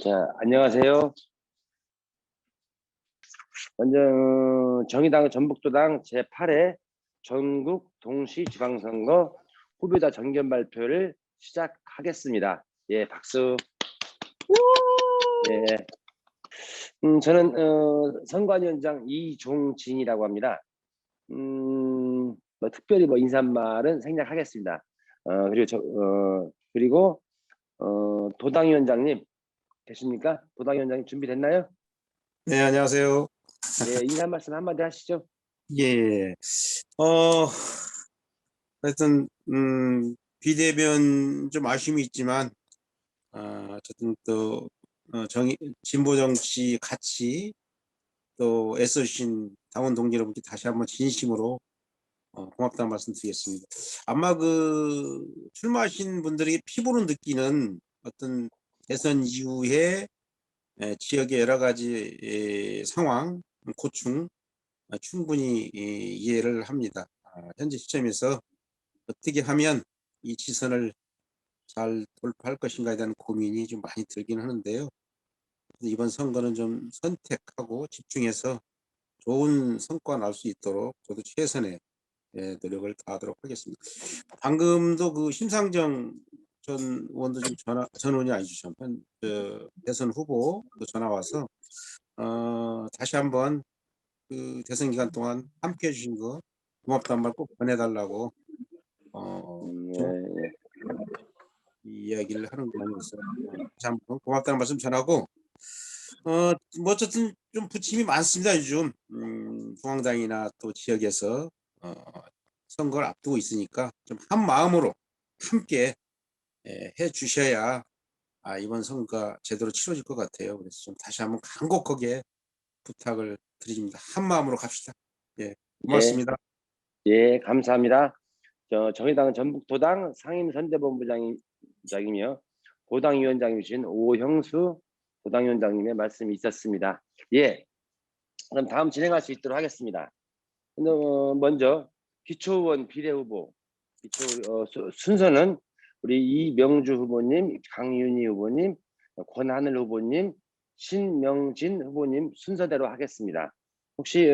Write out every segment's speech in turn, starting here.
자, 안녕하세요. 먼저 정의당 전북도당 제8회 전국 동시지방선거 후보자 정견 발표를 시작하겠습니다. 예, 박수. 예. 저는 선관위원장 이종진이라고 합니다. 특별히 인사말은 생략하겠습니다. 그리고 도당위원장님 계십니까? 도당위원장님 준비됐나요? 네, 안녕하세요. 예, 인사 말씀 한마디 하시죠. 예. 하여튼, 비대면 좀 아쉬움이 있지만, 어쨌든 또, 진보 정치 같이 또 애써주신 당원 동지 여러분께 다시 한번 진심으로 고맙다는 말씀 드리겠습니다. 아마 출마하신 분들이 피부로 느끼는 어떤 대선 이후에 지역의 여러 가지 상황, 고충, 충분히 이해를 합니다. 현재 시점에서 어떻게 하면 이 지선을 잘 돌파할 것인가에 대한 고민이 좀 많이 들긴 하는데요. 이번 선거는 좀 선택하고 집중해서 좋은 성과 날 수 있도록 저도 최선의 노력을 다하도록 하겠습니다. 방금도 심상정 전 의원도 좀 전 의원이 아니죠. 대선 후보도 전화 와서 다시 한번 대선 기간 동안 함께 해주신 거 고맙다는 말 꼭 전해달라고 예, 이야기를 하는 거아니겠어요. 다시 한번 고맙다는 말씀 전하고 어쨌든 좀 부침이 많습니다. 요즘 중앙당이나 또 지역에서 선거를 앞두고 있으니까 좀 한 마음으로 함께 해 주셔야 이번 선거가 제대로 치러질 것 같아요. 그래서 좀 다시 한번 간곡하게 부탁을 드립니다. 한 마음으로 갑시다. 예, 고맙습니다. 예, 감사합니다. 정의당 전북도당 상임선대본부장이며 도당위원장이신 오형수 도당위원장님의 말씀이 있었습니다. 예, 그럼 다음 진행할 수 있도록 하겠습니다. 먼저 기초의원 비례후보 순서는 우리 이명주 후보님, 강윤희 후보님, 권하늘 후보님, 신명진 후보님 순서대로 하겠습니다. 혹시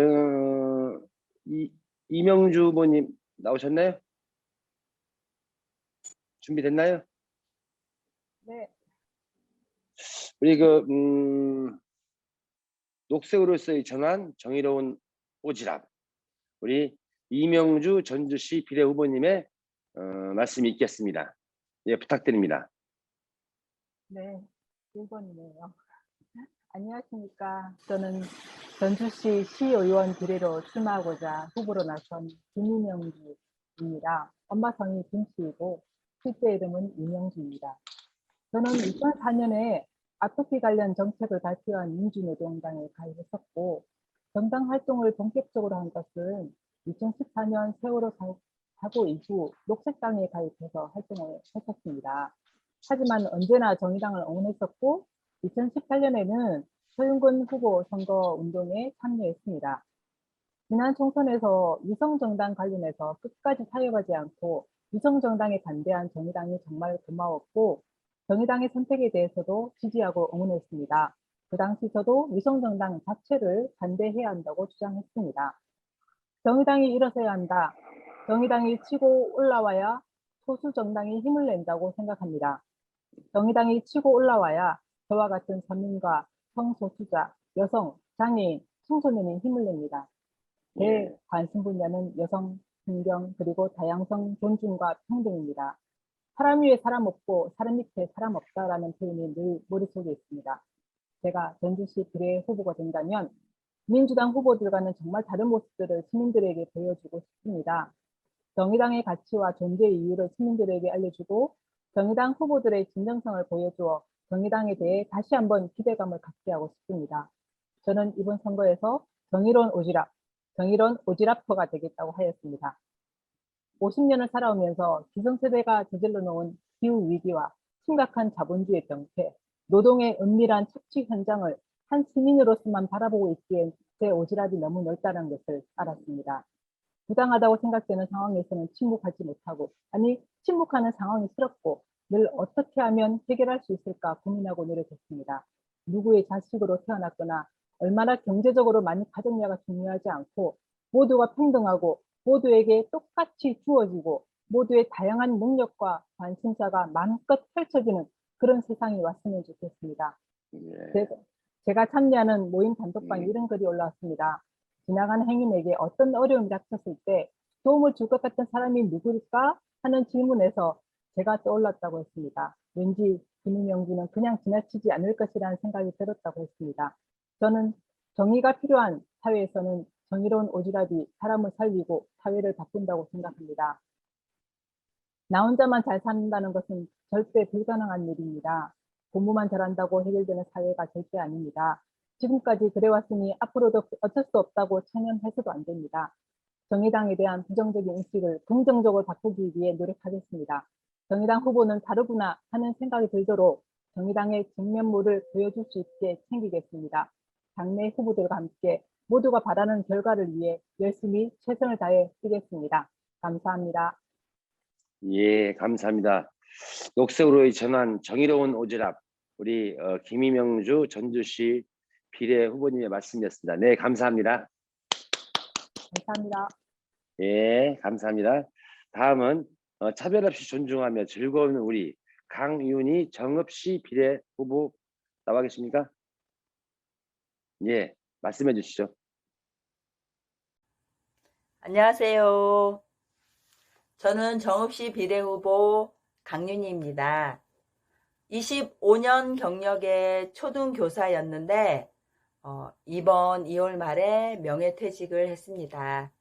이명주 후보님 나오셨나요? 준비됐나요? 네. 우리 녹색으로서의 전환, 정의로운 오지랖, 우리 이명주 전주시 비례 후보님의 말씀이 있겠습니다. 예, 부탁드립니다. 네, 1번이네요. 안녕하십니까. 저는 전주시 시의원 비례로 출마하고자 후보로 나선 김이명주입니다. 엄마 성이 김씨이고 실제 이름은 이명주입니다. 저는 2004년에 아토피 관련 정책을 발표한 민주노동당에 가입했었고 정당 활동을 본격적으로 한 것은 2014년 세월호 사고 이후 녹색당에 가입해서 활동을 했었습니다. 하지만 언제나 정의당을 응원했었고 2018년에는 서윤근 후보 선거 운동에 참여했습니다. 지난 총선에서 위성정당 관련해서 끝까지 타협하지 않고 위성정당에 반대한 정의당이 정말 고마웠고 정의당의 선택에 대해서도 지지하고 응원했습니다. 그 당시 저도 위성정당 자체를 반대해야 한다고 주장했습니다. 정의당이 일어서야 한다. 정의당이 치고 올라와야 소수정당이 힘을 낸다고 생각합니다. 정의당이 치고 올라와야 저와 같은 서민과 성소수자, 여성, 장애인, 청소년이 힘을 냅니다. 제 관심 분야는 여성, 환경, 그리고 다양성 존중과 평등입니다. 사람 위에 사람 없고 사람 밑에 사람 없다라는 표현이 늘 머릿속에 있습니다. 제가 전주시 비례 후보가 된다면 민주당 후보들과는 정말 다른 모습들을 시민들에게 보여주고 싶습니다. 정의당의 가치와 존재 이유를 시민들에게 알려주고 정의당 후보들의 진정성을 보여주어 정의당에 대해 다시 한번 기대감을 갖게 하고 싶습니다. 저는 이번 선거에서 정의로운 오지랖, 정의로운 오지랖퍼가 되겠다고 하였습니다. 50년을 살아오면서 기성세대가 저질러 놓은 기후위기와 심각한 자본주의 병폐, 노동의 은밀한 착취 현장을 한 시민으로서만 바라보고 있기엔 제 오지랖이 너무 넓다는 것을 알았습니다. 부당하다고 생각되는 상황에서는 침묵하지 못하고, 아니 침묵하는 상황이 싫었고 늘 어떻게 하면 해결할 수 있을까 고민하고 노력했습니다. 누구의 자식으로 태어났거나 얼마나 경제적으로 많이 가졌냐가 중요하지 않고 모두가 평등하고 모두에게 똑같이 주어지고 모두의 다양한 능력과 관심사가 마음껏 펼쳐지는 그런 세상이 왔으면 좋겠습니다. 예. 제가 참여하는 모임 단톡방에 이런 글이 올라왔습니다. 지나가는 행인에게 어떤 어려움이 닥쳤을 때 도움을 줄 것 같은 사람이 누구일까 하는 질문에서 제가 떠올랐다고 했습니다. 왠지 김인영주는 그냥 지나치지 않을 것이라는 생각이 들었다고 했습니다. 저는 정의가 필요한 사회에서는 정의로운 오지랖이 사람을 살리고 사회를 바꾼다고 생각합니다. 나 혼자만 잘 산다는 것은 절대 불가능한 일입니다. 공부만 잘한다고 해결되는 사회가 절대 아닙니다. 지금까지 그래왔으니 앞으로도 어쩔 수 없다고 청년해서도 안 됩니다. 정의당에 대한 부정적인 인식을 긍정적으로 바꾸기 위해 노력하겠습니다. 정의당 후보는 다르구나 하는 생각이 들도록 정의당의 진면모를 보여줄 수 있게 챙기겠습니다. 당내 후보들과 함께 모두가 바라는 결과를 위해 열심히 최선을 다해 쓰겠습니다. 감사합니다. 예, 감사합니다. 녹색으로의 전환, 정의로운 오지랖, 우리 김이명주 전주시 비례 후보님의 말씀이었습니다. 네, 감사합니다. 감사합니다. 예, 감사합니다. 다음은 차별 없이 존중하며 즐거운 우리 강윤희 정읍시 비례 후보 나와 계십니까? 예, 말씀해 주시죠. 안녕하세요. 저는 정읍시 비례후보 강윤희입니다. 25년 경력의 초등교사였는데 이번 2월 말에 명예퇴직을 했습니다.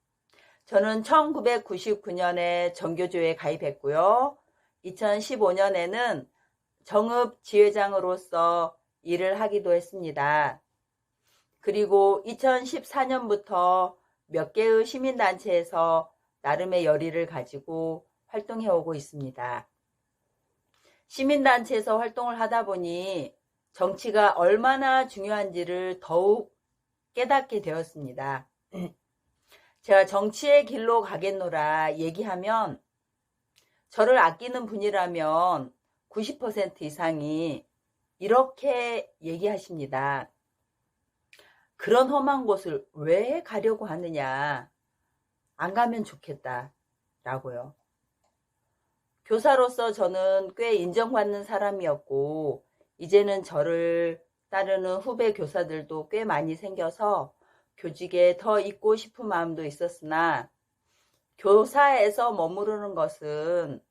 저는 1999년에 정교조에 가입했고요. 2015년에는 정읍 지회장으로서 일을 하기도 했습니다. 그리고 2014년부터 몇 개의 시민단체에서 나름의 열의를 가지고 활동해오고 있습니다. 시민단체에서 활동을 하다 보니 정치가 얼마나 중요한지를 더욱 깨닫게 되었습니다. 제가 정치의 길로 가겠노라 얘기하면 저를 아끼는 분이라면 90% 이상이 이렇게 얘기하십니다. 그런 험한 곳을 왜 가려고 하느냐? 안 가면 좋겠다 라고요. 교사로서 저는 꽤 인정받는 사람이었고 이제는 저를 따르는 후배 교사들도 꽤 많이 생겨서 교직에 더 있고 싶은 마음도 있었으나 교사에서 머무르는 것은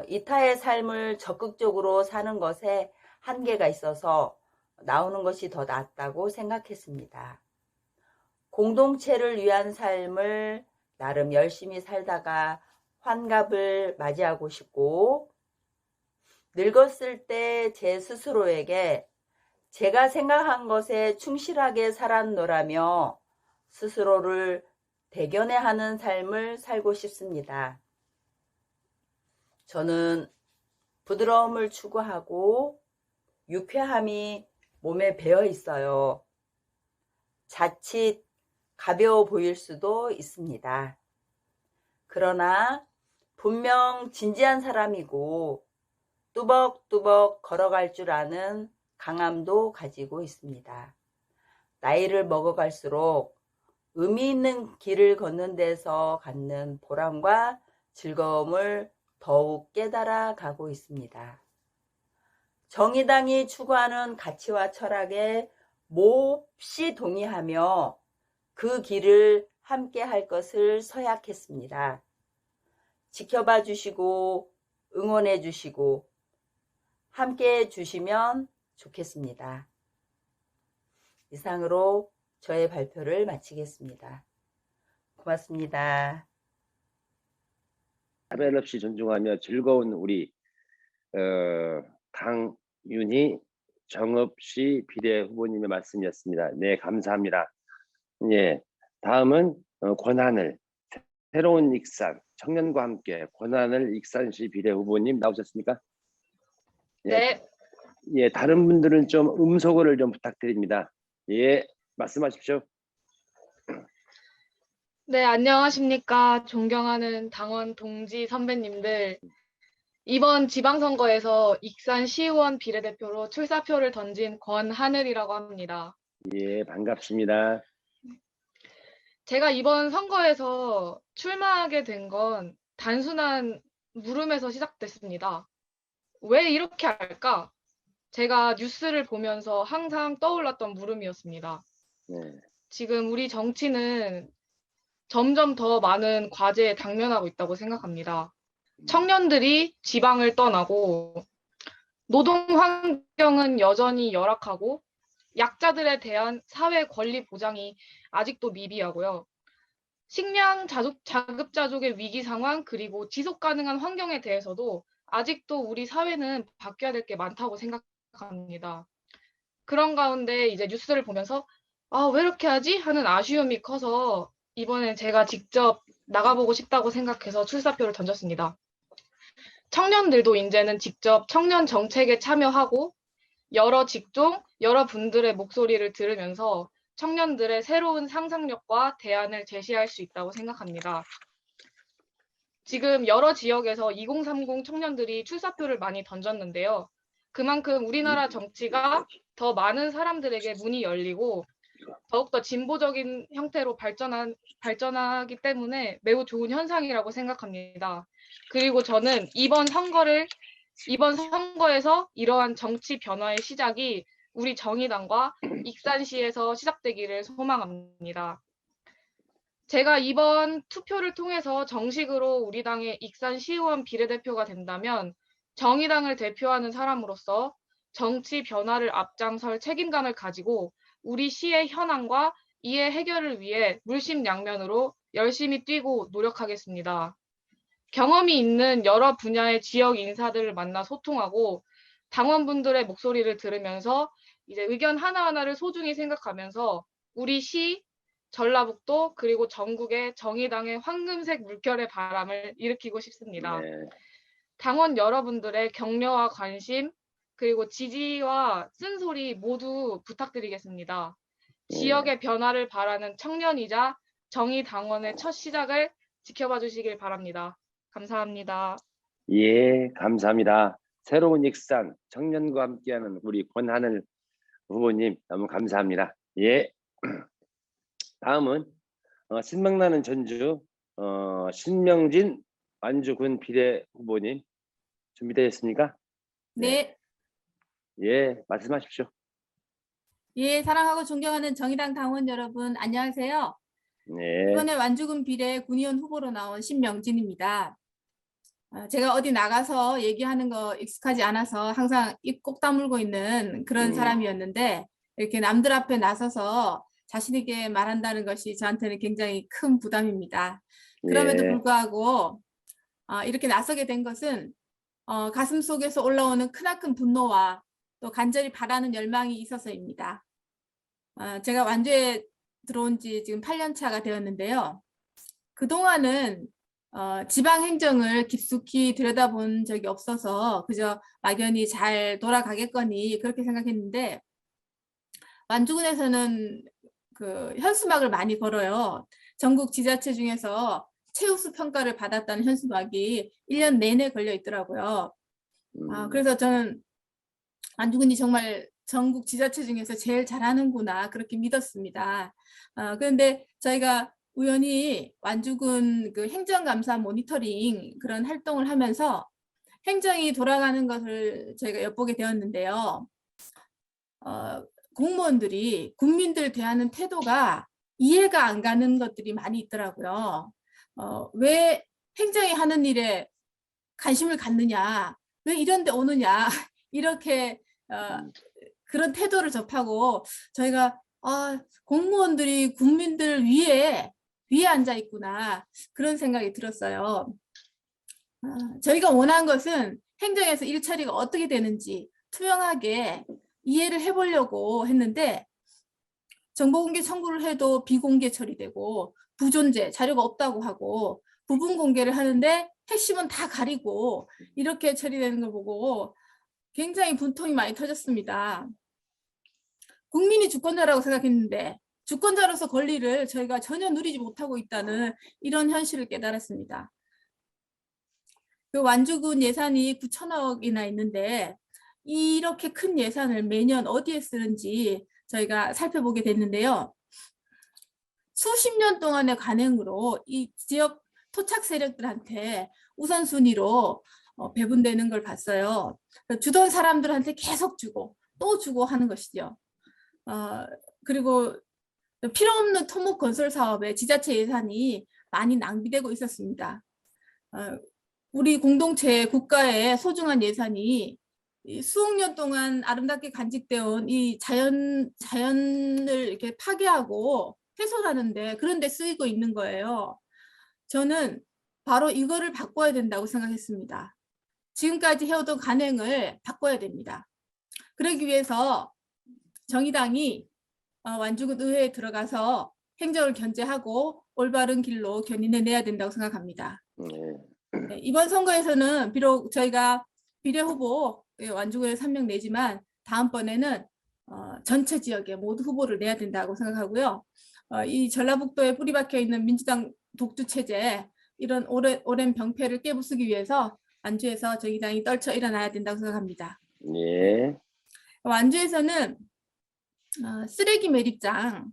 이타의 삶을 적극적으로 사는 것에 한계가 있어서 나오는 것이 더 낫다고 생각했습니다. 공동체를 위한 삶을 나름 열심히 살다가 환갑을 맞이하고 싶고 늙었을 때 제 스스로에게 제가 생각한 것에 충실하게 살았노라며 스스로를 대견해하는 삶을 살고 싶습니다. 저는 부드러움을 추구하고 유쾌함이 몸에 배어 있어요. 자칫 가벼워 보일 수도 있습니다. 그러나 분명 진지한 사람이고 뚜벅뚜벅 걸어갈 줄 아는 강함도 가지고 있습니다. 나이를 먹어갈수록 의미 있는 길을 걷는 데서 갖는 보람과 즐거움을 더욱 깨달아 가고 있습니다. 정의당이 추구하는 가치와 철학에 몹시 동의하며 그 길을 함께 할 것을 서약했습니다. 지켜봐 주시고 응원해 주시고 함께 해 주시면 좋겠습니다. 이상으로 저의 발표를 마치겠습니다. 고맙습니다. 차별 없이 존중하며 즐거운 우리 강윤희 정읍시 비례 후보님의 말씀이었습니다. 네, 감사합니다. 예, 다음은 권하늘 새로운 익산 청년과 함께 권하늘 익산시 비례 후보님 나오셨습니까? 예, 네, 예, 다른 분들은 좀 음소거를 좀 부탁드립니다. 예, 말씀하십시오. 네, 안녕하십니까. 존경하는 당원 동지 선배님들. 이번 지방선거에서 익산 시의원 비례대표로 출사표를 던진 권하늘이라고 합니다. 예, 반갑습니다. 제가 이번 선거에서 출마하게 된 건 단순한 물음에서 시작됐습니다. 왜 이렇게 할까? 제가 뉴스를 보면서 항상 떠올랐던 물음이었습니다. 네. 지금 우리 정치는 점점 더 많은 과제에 당면하고 있다고 생각합니다. 청년들이 지방을 떠나고 노동 환경은 여전히 열악하고 약자들에 대한 사회 권리 보장이 아직도 미비하고요. 식량 자급자족의 위기 상황 그리고 지속 가능한 환경에 대해서도 아직도 우리 사회는 바뀌어야 될 게 많다고 생각합니다. 그런 가운데 이제 뉴스를 보면서 왜 이렇게 하지? 하는 아쉬움이 커서 이번엔 제가 직접 나가보고 싶다고 생각해서 출사표를 던졌습니다. 청년들도 이제는 직접 청년 정책에 참여하고 여러 직종, 여러 분들의 목소리를 들으면서 청년들의 새로운 상상력과 대안을 제시할 수 있다고 생각합니다. 지금 여러 지역에서 2030 청년들이 출사표를 많이 던졌는데요. 그만큼 우리나라 정치가 더 많은 사람들에게 문이 열리고 더욱더 진보적인 형태로 발전하기 때문에 매우 좋은 현상이라고 생각합니다. 그리고 저는 이번 선거에서 이러한 정치 변화의 시작이 우리 정의당과 익산시에서 시작되기를 소망합니다. 제가 이번 투표를 통해서 정식으로 우리 당의 익산시의원 비례대표가 된다면 정의당을 대표하는 사람으로서 정치 변화를 앞장설 책임감을 가지고 우리 시의 현안과 이해 해결을 위해 물심양면으로 열심히 뛰고 노력하겠습니다. 경험이 있는 여러 분야의 지역 인사들을 만나 소통하고 당원분들의 목소리를 들으면서 이제 의견 하나하나를 소중히 생각하면서 우리 시, 전라북도 그리고 전국의 정의당의 황금색 물결의 바람을 일으키고 싶습니다. 네. 당원 여러분들의 격려와 관심 그리고 지지와 쓴소리 모두 부탁드리겠습니다. 지역의 변화를 바라는 청년이자 정의당원의 첫 시작을 지켜봐 주시길 바랍니다. 감사합니다. 예, 감사합니다. 새로운 익산 청년과 함께하는 우리 권하늘 후보님 너무 감사합니다. 예. 다음은 신명나는 전주 신명진 완주군 비례 후보님 준비되셨습니까? 네. 예, 말씀하십시오. 예, 사랑하고 존경하는 정의당 당원 여러분, 안녕하세요. 네. 이번에 완주군 비례 군의원 후보로 나온 신명진입니다. 제가 어디 나가서 얘기하는 거 익숙하지 않아서 항상 입 꼭 다물고 있는 그런 사람이었는데 이렇게 남들 앞에 나서서 자신 있게 말한다는 것이 저한테는 굉장히 큰 부담입니다. 그럼에도 예. 불구하고 이렇게 나서게 된 것은 가슴 속에서 올라오는 크나큰 분노와 또 간절히 바라는 열망이 있어서입니다. 제가 완주에 들어온 지 지금 8년 차가 되었는데요. 그동안은 지방 행정을 깊숙이 들여다본 적이 없어서 그저 막연히 잘 돌아가겠거니 그렇게 생각했는데 완주군에서는 그 현수막을 많이 걸어요. 전국 지자체 중에서 최우수 평가를 받았다는 현수막이 1년 내내 걸려 있더라고요. 그래서 저는 완주군이 정말 전국 지자체 중에서 제일 잘하는구나 그렇게 믿었습니다. 그런데 저희가 우연히 완주군 그 행정감사 모니터링 그런 활동을 하면서 행정이 돌아가는 것을 저희가 엿보게 되었는데요. 공무원들이 국민들 대하는 태도가 이해가 안 가는 것들이 많이 있더라고요. 왜 행정이 하는 일에 관심을 갖느냐, 왜 이런 데 오느냐 이렇게 그런 태도를 접하고 저희가 공무원들이 국민들 위에 앉아 있구나 그런 생각이 들었어요. 저희가 원한 것은 행정에서 일 처리가 어떻게 되는지 투명하게 이해를 해보려고 했는데 정보공개 청구를 해도 비공개 처리되고 부존재 자료가 없다고 하고 부분 공개를 하는데 핵심은 다 가리고 이렇게 처리되는 걸 보고 굉장히 분통이 많이 터졌습니다. 국민이 주권자라고 생각했는데 주권자로서 권리를 저희가 전혀 누리지 못하고 있다는 이런 현실을 깨달았습니다. 그 완주군 예산이 9천억이나 있는데 이렇게 큰 예산을 매년 어디에 쓰는지 저희가 살펴보게 됐는데요. 수십 년 동안의 관행으로 이 지역 토착 세력들한테 우선순위로 배분되는 걸 봤어요. 주던 사람들한테 계속 주고 또 주고 하는 것이죠. 그리고 필요없는 토목 건설 사업에 지자체 예산이 많이 낭비되고 있었습니다. 우리 공동체 국가의 소중한 예산이 수억 년 동안 아름답게 간직되어 온 이 자연을 이렇게 파괴하고 훼손하는데 그런 데 쓰이고 있는 거예요. 저는 바로 이거를 바꿔야 된다고 생각했습니다. 지금까지 해오던 관행을 바꿔야 됩니다. 그러기 위해서 정의당이 완주군 의회에 들어가서 행정을 견제하고 올바른 길로 견인해내야 된다고 생각합니다. 네, 이번 선거에서는 비록 저희가 비례후보 완주군에 3명 내지만 다음번에는 전체 지역에 모두 후보를 내야 된다고 생각하고요. 이 전라북도에 뿌리박혀 있는 민주당 독주체제 이런 오랜 병폐를 깨부수기 위해서 완주에서 정의당이 떨쳐 일어나야 된다고 생각합니다. 예. 완주에서는 쓰레기 매립장,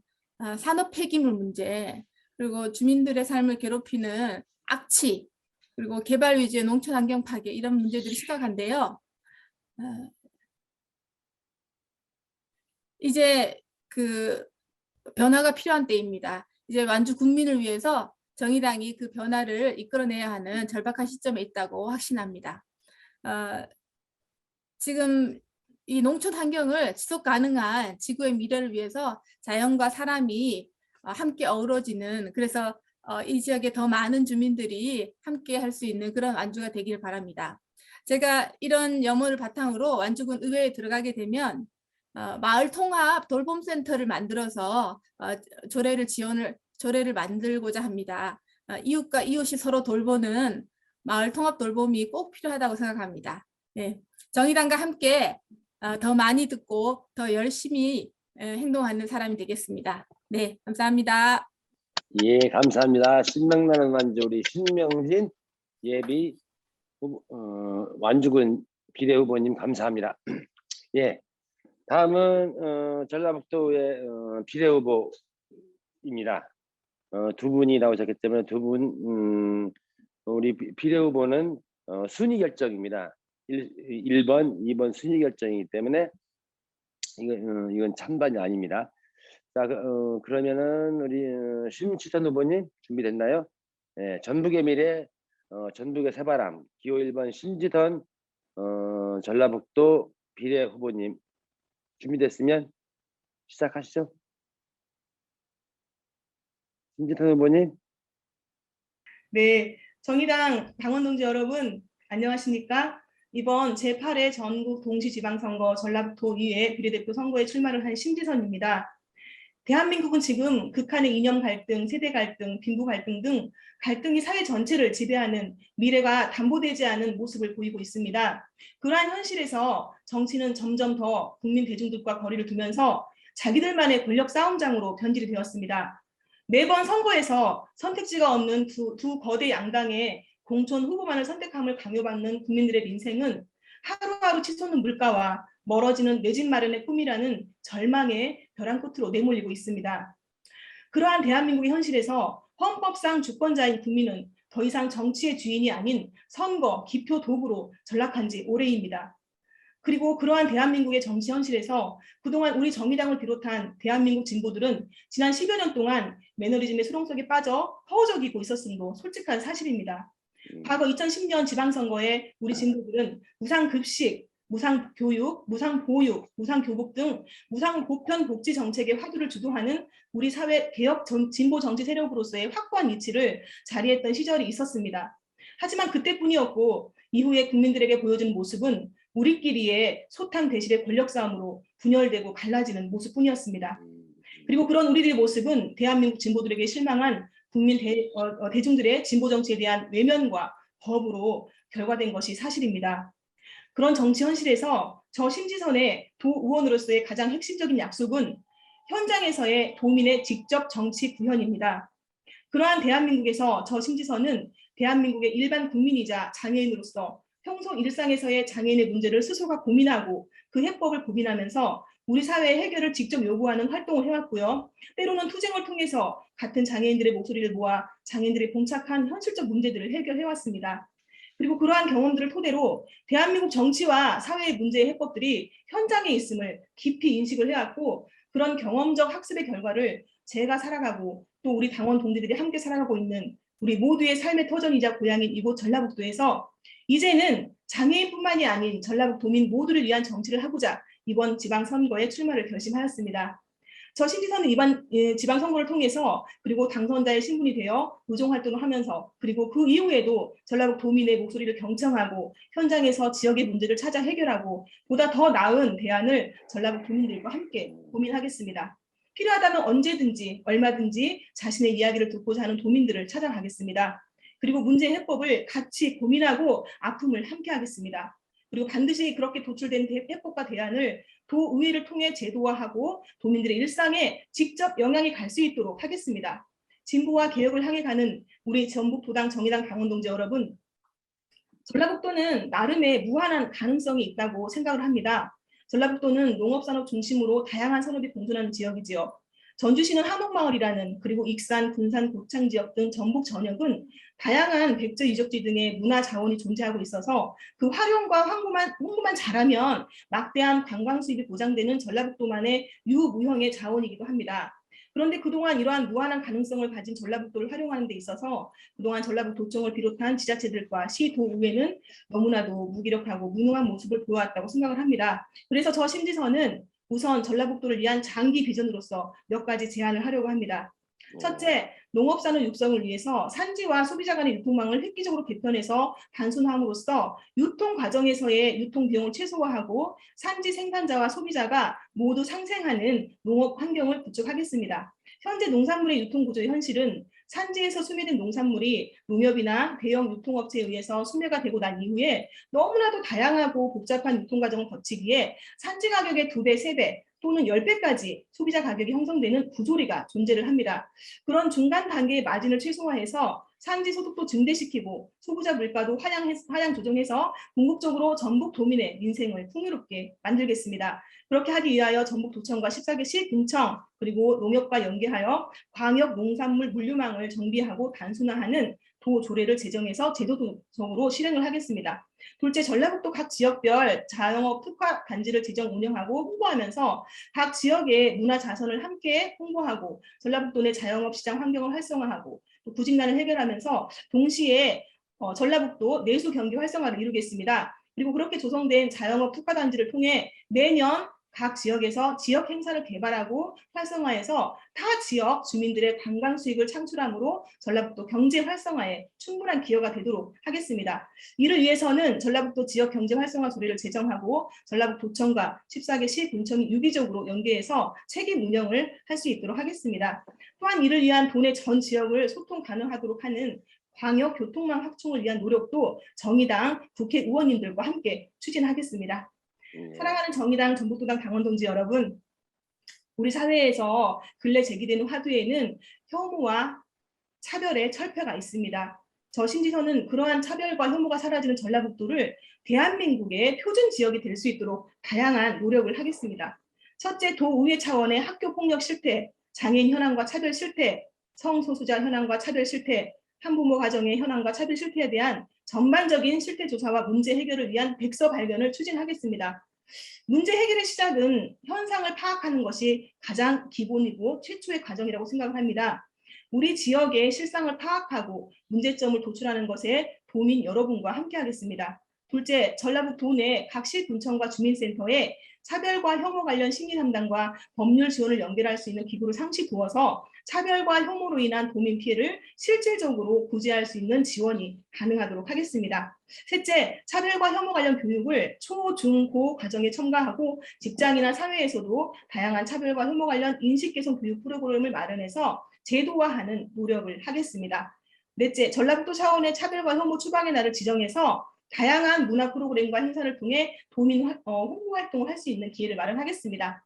산업 폐기물 문제, 그리고 주민들의 삶을 괴롭히는 악취, 그리고 개발 위주의 농촌 환경 파괴 이런 문제들이 심각한데요. 이제 그 변화가 필요한 때입니다. 이제 완주 국민을 위해서 정의당이 그 변화를 이끌어내야 하는 절박한 시점에 있다고 확신합니다. 지금 이 농촌 환경을 지속 가능한 지구의 미래를 위해서 자연과 사람이 함께 어우러지는 그래서 이 지역에 더 많은 주민들이 함께 할 수 있는 그런 완주가 되길 바랍니다. 제가 이런 염원을 바탕으로 완주군 의회에 들어가게 되면 마을 통합 돌봄센터를 만들어서 조례를 만들고자 합니다. 이웃과 이웃이 서로 돌보는 마을 통합 돌봄이 꼭 필요하다고 생각합니다. 네, 정의당과 함께 더 많이 듣고 더 열심히 행동하는 사람이 되겠습니다. 네, 감사합니다. 예, 감사합니다. 신명나는 완주 우리 신명진 예비 완주군 비례 후보님 감사합니다. 예, 다음은 전라북도의 비례 후보입니다. 두 분이 나오셨기 때문에 두 분 우리 비례 후보는 순위 결정입니다. 1번, 2번 순위 결정이기 때문에 이건 찬반이 아닙니다. 자, 그러면은 우리 심치선 후보님 준비됐나요? 네, 전북의 미래, 전북의 새바람, 기호 1번 심지선 전라북도 비례 후보님 준비됐으면 시작하시죠. 심지선 후보님. 네, 정의당 당원 동지 여러분 안녕하십니까? 이번 제8회 전국 동시지방선거 전라북도 2회 비례대표 선거에 출마를 한 심지선입니다. 대한민국은 지금 극한의 이념 갈등, 세대 갈등, 빈부 갈등 등 갈등이 사회 전체를 지배하는 미래가 담보되지 않은 모습을 보이고 있습니다. 그러한 현실에서 정치는 점점 더 국민 대중들과 거리를 두면서 자기들만의 권력 싸움장으로 변질이 되었습니다. 매번 선거에서 선택지가 없는 두 거대 양당의 공천 후보만을 선택함을 강요받는 국민들의 민생은 하루하루 치솟는 물가와 멀어지는 내 집 마련의 꿈이라는 절망의 벼랑 끝으로 내몰리고 있습니다. 그러한 대한민국의 현실에서 헌법상 주권자인 국민은 더 이상 정치의 주인이 아닌 선거, 기표 도구로 전락한 지 오래입니다. 그리고 그러한 대한민국의 정치 현실에서 그동안 우리 정의당을 비롯한 대한민국 진보들은 지난 10여 년 동안 매너리즘의 수렁 속에 빠져 허우적이고 있었음도 솔직한 사실입니다. 과거 2010년 지방선거에 우리 진보들은 무상급식, 무상교육, 무상보육, 무상교복 등 무상보편 복지 정책의 화두를 주도하는 우리 사회 개혁 진보 정치 세력으로서의 확고한 위치를 자리했던 시절이 있었습니다. 하지만 그때뿐이었고 이후에 국민들에게 보여준 모습은 우리끼리의 소탕 대실의 권력 싸움으로 분열되고 갈라지는 모습뿐이었습니다. 그리고 그런 우리들의 모습은 대한민국 진보들에게 실망한 국민 대중들의 진보 정치에 대한 외면과 거부로 결과된 것이 사실입니다. 그런 정치 현실에서 저 심지선의 도 의원으로서의 가장 핵심적인 약속은 현장에서의 도민의 직접 정치 구현입니다. 그러한 대한민국에서 저 심지선은 대한민국의 일반 국민이자 장애인으로서 평소 일상에서의 장애인의 문제를 스스로가 고민하고 그 해법을 고민하면서 우리 사회의 해결을 직접 요구하는 활동을 해왔고요. 때로는 투쟁을 통해서 같은 장애인들의 목소리를 모아 장애인들이 봉착한 현실적 문제들을 해결해왔습니다. 그리고 그러한 경험들을 토대로 대한민국 정치와 사회의 문제의 해법들이 현장에 있음을 깊이 인식을 해왔고, 그런 경험적 학습의 결과를 제가 살아가고 또 우리 당원 동지들이 함께 살아가고 있는 우리 모두의 삶의 터전이자 고향인 이곳 전라북도에서 이제는 장애인뿐만이 아닌 전라북도민 모두를 위한 정치를 하고자 이번 지방선거에 출마를 결심하였습니다. 저 신지선은 이번 지방선거를 통해서 그리고 당선자의 신분이 되어 의정활동을 하면서 그리고 그 이후에도 전라북도민의 목소리를 경청하고 현장에서 지역의 문제를 찾아 해결하고 보다 더 나은 대안을 전라북도민들과 함께 고민하겠습니다. 필요하다면 언제든지 얼마든지 자신의 이야기를 듣고자 하는 도민들을 찾아가겠습니다. 그리고 문제 해법을 같이 고민하고 아픔을 함께 하겠습니다. 그리고 반드시 그렇게 도출된 해법과 대안을 도의회를 통해 제도화하고 도민들의 일상에 직접 영향이 갈 수 있도록 하겠습니다. 진보와 개혁을 향해 가는 우리 전북도당 정의당 당원동지 여러분, 전라북도는 나름의 무한한 가능성이 있다고 생각을 합니다. 전라북도는 농업산업 중심으로 다양한 산업이 공존하는 지역이지요. 전주시는 한옥마을이라는, 그리고 익산, 군산, 고창 지역 등 전북 전역은 다양한 백제 유적지 등의 문화 자원이 존재하고 있어서 그 활용과 홍보만 잘하면 막대한 관광 수입이 보장되는 전라북도만의 유무형의 자원이기도 합니다. 그런데 그동안 이러한 무한한 가능성을 가진 전라북도를 활용하는 데 있어서 그동안 전라북도청을 비롯한 지자체들과 시도의회는 너무나도 무기력하고 무능한 모습을 보여왔다고 생각을 합니다. 그래서 저 심지선은 우선 전라북도를 위한 장기 비전으로서 몇 가지 제안을 하려고 합니다. 첫째, 농업산업 육성을 위해서 산지와 소비자 간의 유통망을 획기적으로 개편해서 단순함으로써 유통 과정에서의 유통 비용을 최소화하고 산지 생산자와 소비자가 모두 상생하는 농업 환경을 구축하겠습니다. 현재 농산물의 유통 구조의 현실은 산지에서 수매된 농산물이 농협이나 대형 유통업체에 의해서 수매가 되고 난 이후에 너무나도 다양하고 복잡한 유통 과정을 거치기에 산지 가격의 2배, 3배 또는 10배까지 소비자 가격이 형성되는 부조리가 존재를 합니다. 그런 중간 단계의 마진을 최소화해서 산지 소득도 증대시키고 소비자 물가도 하향 조정해서 궁극적으로 전북도민의 민생을 풍요롭게 만들겠습니다. 그렇게 하기 위하여 전북도청과 14개 시, 군청 그리고 농협과 연계하여 광역 농산물 물류망을 정비하고 단순화하는 도조례를 제정해서 제도적으로 실행을 하겠습니다. 둘째, 전라북도 각 지역별 자영업 특화 단지를 제정 운영하고 홍보하면서 각 지역의 문화 자선을 함께 홍보하고 전라북도 내 자영업 시장 환경을 활성화하고 또 구직난을 해결하면서 동시에 전라북도 내수 경기 활성화를 이루겠습니다. 그리고 그렇게 조성된 자영업 특화 단지를 통해 매년 각 지역에서 지역 행사를 개발하고 활성화해서 타 지역 주민들의 관광 수익을 창출함으로 전라북도 경제 활성화에 충분한 기여가 되도록 하겠습니다. 이를 위해서는 전라북도 지역 경제 활성화 조례를 제정하고 전라북도청과 14개 시, 군청이 유기적으로 연계해서 책임 운영을 할 수 있도록 하겠습니다. 또한 이를 위한 도내 전 지역을 소통 가능하도록 하는 광역 교통망 확충을 위한 노력도 정의당 국회의원님들과 함께 추진하겠습니다. 사랑하는 정의당 전북도당 당원동지 여러분, 우리 사회에서 근래 제기되는 화두에는 혐오와 차별의 철폐가 있습니다. 저 신지선은 그러한 차별과 혐오가 사라지는 전라북도를 대한민국의 표준 지역이 될 수 있도록 다양한 노력을 하겠습니다. 첫째, 도의회 차원의 학교폭력 실태, 장애인 현황과 차별 실태, 성소수자 현황과 차별 실태, 한부모 가정의 현황과 차별 실태에 대한 전반적인 실태 조사와 문제 해결을 위한 백서 발견을 추진하겠습니다. 문제 해결의 시작은 현상을 파악하는 것이 가장 기본이고 최초의 과정이라고 생각을 합니다. 우리 지역의 실상을 파악하고 문제점을 도출하는 것에 도민 여러분과 함께 하겠습니다. 둘째, 전라북도 내 각 시, 군청과 주민센터에 차별과 혐오 관련 심리 상담과 법률 지원을 연결할 수 있는 기구를 상시 두어서 차별과 혐오로 인한 도민 피해를 실질적으로 구제할 수 있는 지원이 가능하도록 하겠습니다. 셋째, 차별과 혐오 관련 교육을 초, 중, 고 과정에 첨가하고 직장이나 사회에서도 다양한 차별과 혐오 관련 인식 개선 교육 프로그램을 마련해서 제도화하는 노력을 하겠습니다. 넷째, 전라북도 차원의 차별과 혐오 추방의 날을 지정해서 다양한 문화 프로그램과 행사를 통해 도민 홍보 활동을 할 수 있는 기회를 마련하겠습니다.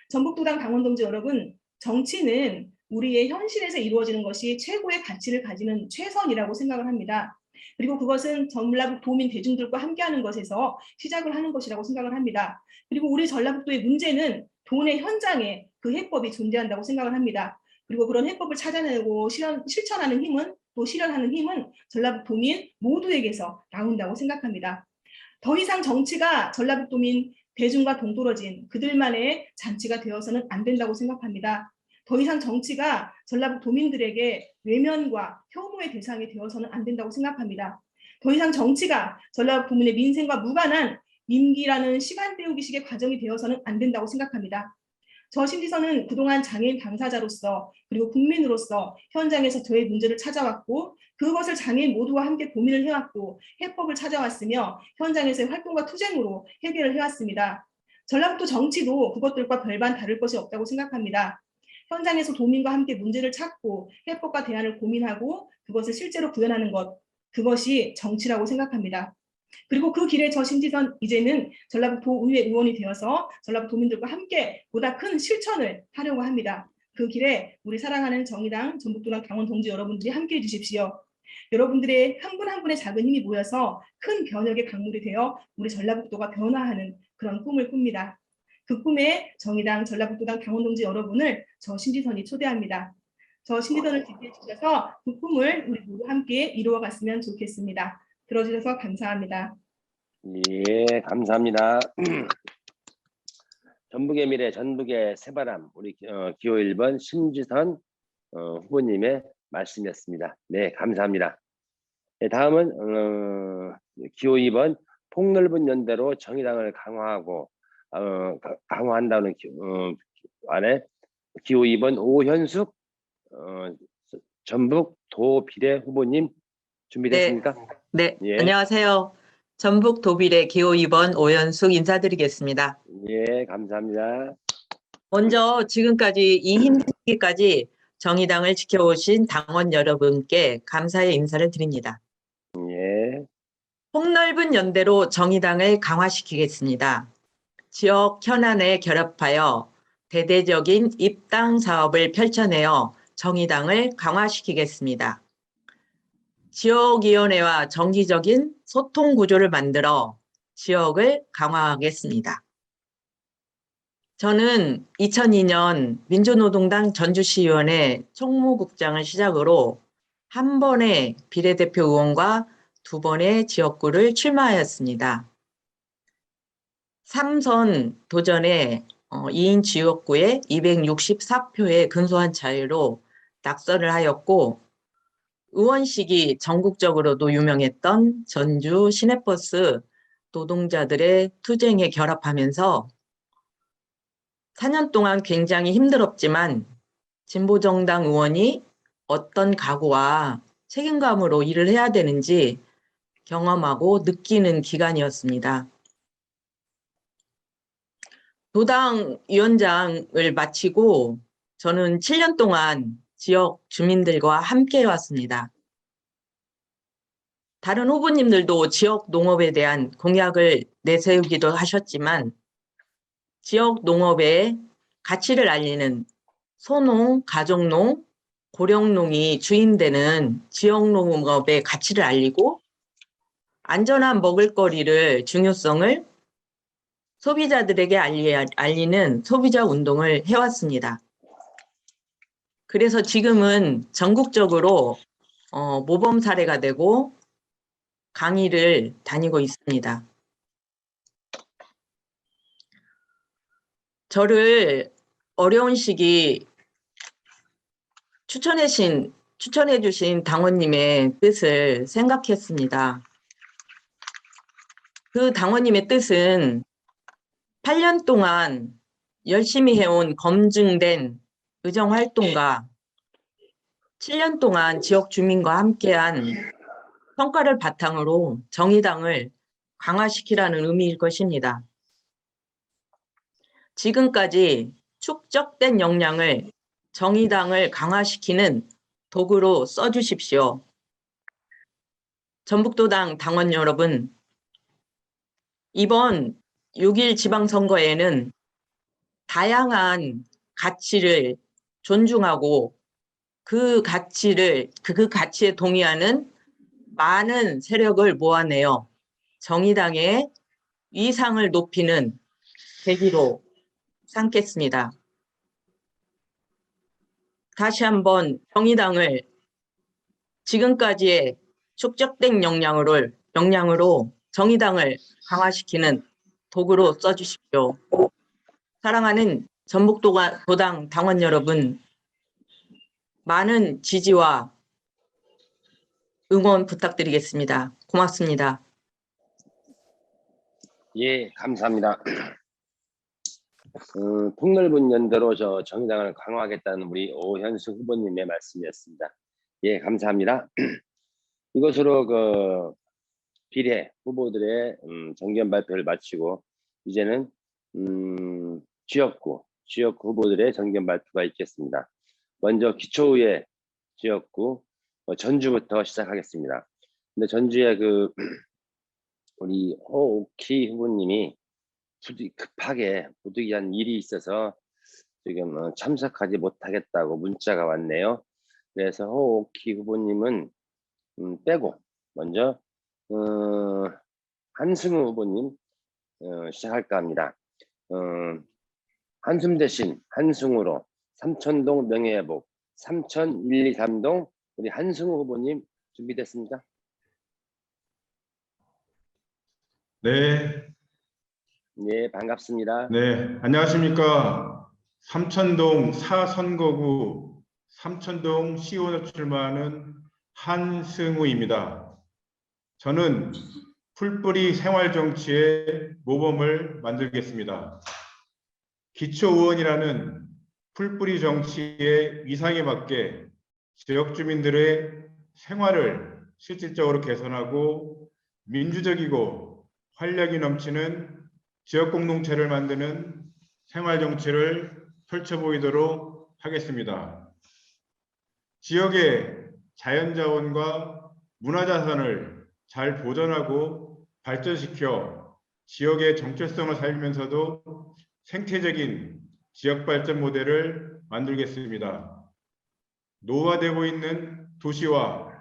전북도당 당원동지 여러분, 정치는 우리의 현실에서 이루어지는 것이 최고의 가치를 가지는 최선이라고 생각을 합니다. 그리고 그것은 전라북 도민 대중들과 함께하는 것에서 시작을 하는 것이라고 생각을 합니다. 그리고 우리 전라북도의 문제는 돈의 현장에 그 해법이 존재한다고 생각을 합니다. 그리고 그런 해법을 찾아내고 실천하는 힘은 또 실현하는 힘은 전라북 도민 모두에게서 나온다고 생각합니다. 더 이상 정치가 전라북 도민 대중과 동떨어진 그들만의 잔치가 되어서는 안 된다고 생각합니다. 더 이상 정치가 전라북 도민들에게 외면과 혐오의 대상이 되어서는 안 된다고 생각합니다. 더 이상 정치가 전라북 도민의 민생과 무관한 임기라는 시간 때우기식의 과정이 되어서는 안 된다고 생각합니다. 저 신지선은 그동안 장애인 당사자로서 그리고 국민으로서 현장에서 저의 문제를 찾아왔고 그것을 장애인 모두와 함께 고민을 해왔고 해법을 찾아왔으며 현장에서의 활동과 투쟁으로 해결을 해왔습니다. 전라북도 정치도 그것들과 별반 다를 것이 없다고 생각합니다. 현장에서 도민과 함께 문제를 찾고 해법과 대안을 고민하고 그것을 실제로 구현하는 것, 그것이 정치라고 생각합니다. 그리고 그 길에 저 신지선 이제는 전라북 도의회 의원이 되어서 전라북 도민들과 함께 보다 큰 실천을 하려고 합니다. 그 길에 우리 사랑하는 정의당, 전북도당 당원 동지 여러분들이 함께해 주십시오. 여러분들의 한 분 한 분의 작은 힘이 모여서 큰 변혁의 강물이 되어 우리 전라북도가 변화하는 그런 꿈을 꿉니다. 그 꿈에 정의당, 전라북도당 당원 동지 여러분을 저 신지선이 초대합니다. 저 신지선을 지지해 주셔서 그 꿈을 우리 모두 함께 이루어 갔으면 좋겠습니다. 들어주셔서 감사합니다. 예, 감사합니다. 전북의 미래, 전북의 새바람, 우리 기호 1번 심지선 후보님의 말씀이었습니다. 네, 감사합니다. 네, 다음은 기호 2번 폭넓은 연대로 정의당을 강화하고 강화한다는 안에 기호 2번 오현숙 전북 도비례 후보님 준비됐습니까? 네, 예. 안녕하세요. 전북 도비례 기호 2번 오연숙 인사드리겠습니다. 예, 감사합니다. 먼저 지금까지 이 힘든 시기까지 정의당을 지켜오신 당원 여러분께 감사의 인사를 드립니다. 예. 폭넓은 연대로 정의당을 강화시키겠습니다. 지역 현안에 결합하여 대대적인 입당 사업을 펼쳐내어 정의당을 강화시키겠습니다. 지역위원회와 정기적인 소통 구조를 만들어 지역을 강화하겠습니다. 저는 2002년 민주노동당 전주시의원회 총무국장을 시작으로 한 번의 비례대표 의원과 두 번의 지역구를 출마하였습니다. 3선 도전에 2인 지역구에 264표의 근소한 차이로 낙선을 하였고 의원식이 전국적으로도 유명했던 전주 시내버스 노동자들의 투쟁에 결합하면서 4년 동안 굉장히 힘들었지만 진보정당 의원이 어떤 각오와 책임감으로 일을 해야 되는지 경험하고 느끼는 기간이었습니다. 도당 위원장을 마치고 저는 7년 동안 지역 주민들과 함께 해왔습니다. 다른 후보님들도 지역 농업에 대한 공약을 내세우기도 하셨지만 지역 농업의 가치를 알리는 소농, 가족농, 고령농이 주인되는 지역 농업의 가치를 알리고 안전한 먹을거리를 중요성을 소비자들에게 알리는 소비자 운동을 해왔습니다. 그래서 지금은 전국적으로 모범 사례가 되고 강의를 다니고 있습니다. 저를 어려운 시기 추천해 주신 당원님의 뜻을 생각했습니다. 그 당원님의 뜻은 8년 동안 열심히 해온 검증된 의정활동가 7년 동안 지역 주민과 함께한 성과를 바탕으로 정의당을 강화시키라는 의미일 것입니다. 지금까지 축적된 역량을 정의당을 강화시키는 도구로 써주십시오. 전북도당 당원 여러분, 이번 6.1 지방선거에는 다양한 가치를 존중하고 그 가치에 동의하는 많은 세력을 모아내어 정의당의 위상을 높이는 계기로 삼겠습니다. 다시 한번 정의당을 지금까지의 축적된 역량으로 정의당을 강화시키는 도구로 써주십시오. 사랑하는 전북도당 당원 여러분, 많은 지지와 응원 부탁드리겠습니다. 고맙습니다. 예, 감사합니다. 폭넓은 연대로 정의당을 강화하겠다는 우리 오현수 후보님의 말씀이었습니다. 예, 감사합니다. 이것으로 비례 후보들의 정견 발표를 마치고 이제는 지역구 후보들의 정견 발표가 있겠습니다. 먼저 기초의회 지역구 전주부터 시작하겠습니다. 근데 전주에 우리 호옥희 후보님이 급하게 부득이한 일이 있어서 지금 참석하지 못하겠다고 문자가 왔네요. 그래서 호옥희 후보님은 빼고 먼저 한승우 후보님 시작할까 합니다. 한숨 대신 한승우로 삼천동 명예회복 3123동 우리 한승우 후보님 준비됐습니까? 네, 네, 반갑습니다. 네, 안녕하십니까. 삼천동 4선거구 삼천동 시의원으로 출마하는 한승우입니다. 저는 풀뿌리 생활정치의 모범을 만들겠습니다. 기초의원이라는 풀뿌리 정치의 위상에 맞게 지역 주민들의 생활을 실질적으로 개선하고 민주적이고 활력이 넘치는 지역 공동체를 만드는 생활 정치를 펼쳐보이도록 하겠습니다. 지역의 자연자원과 문화자산을 잘 보존하고 발전시켜 지역의 정체성을 살리면서도 생태적인 지역발전 모델을 만들겠습니다. 노화되고 있는 도시와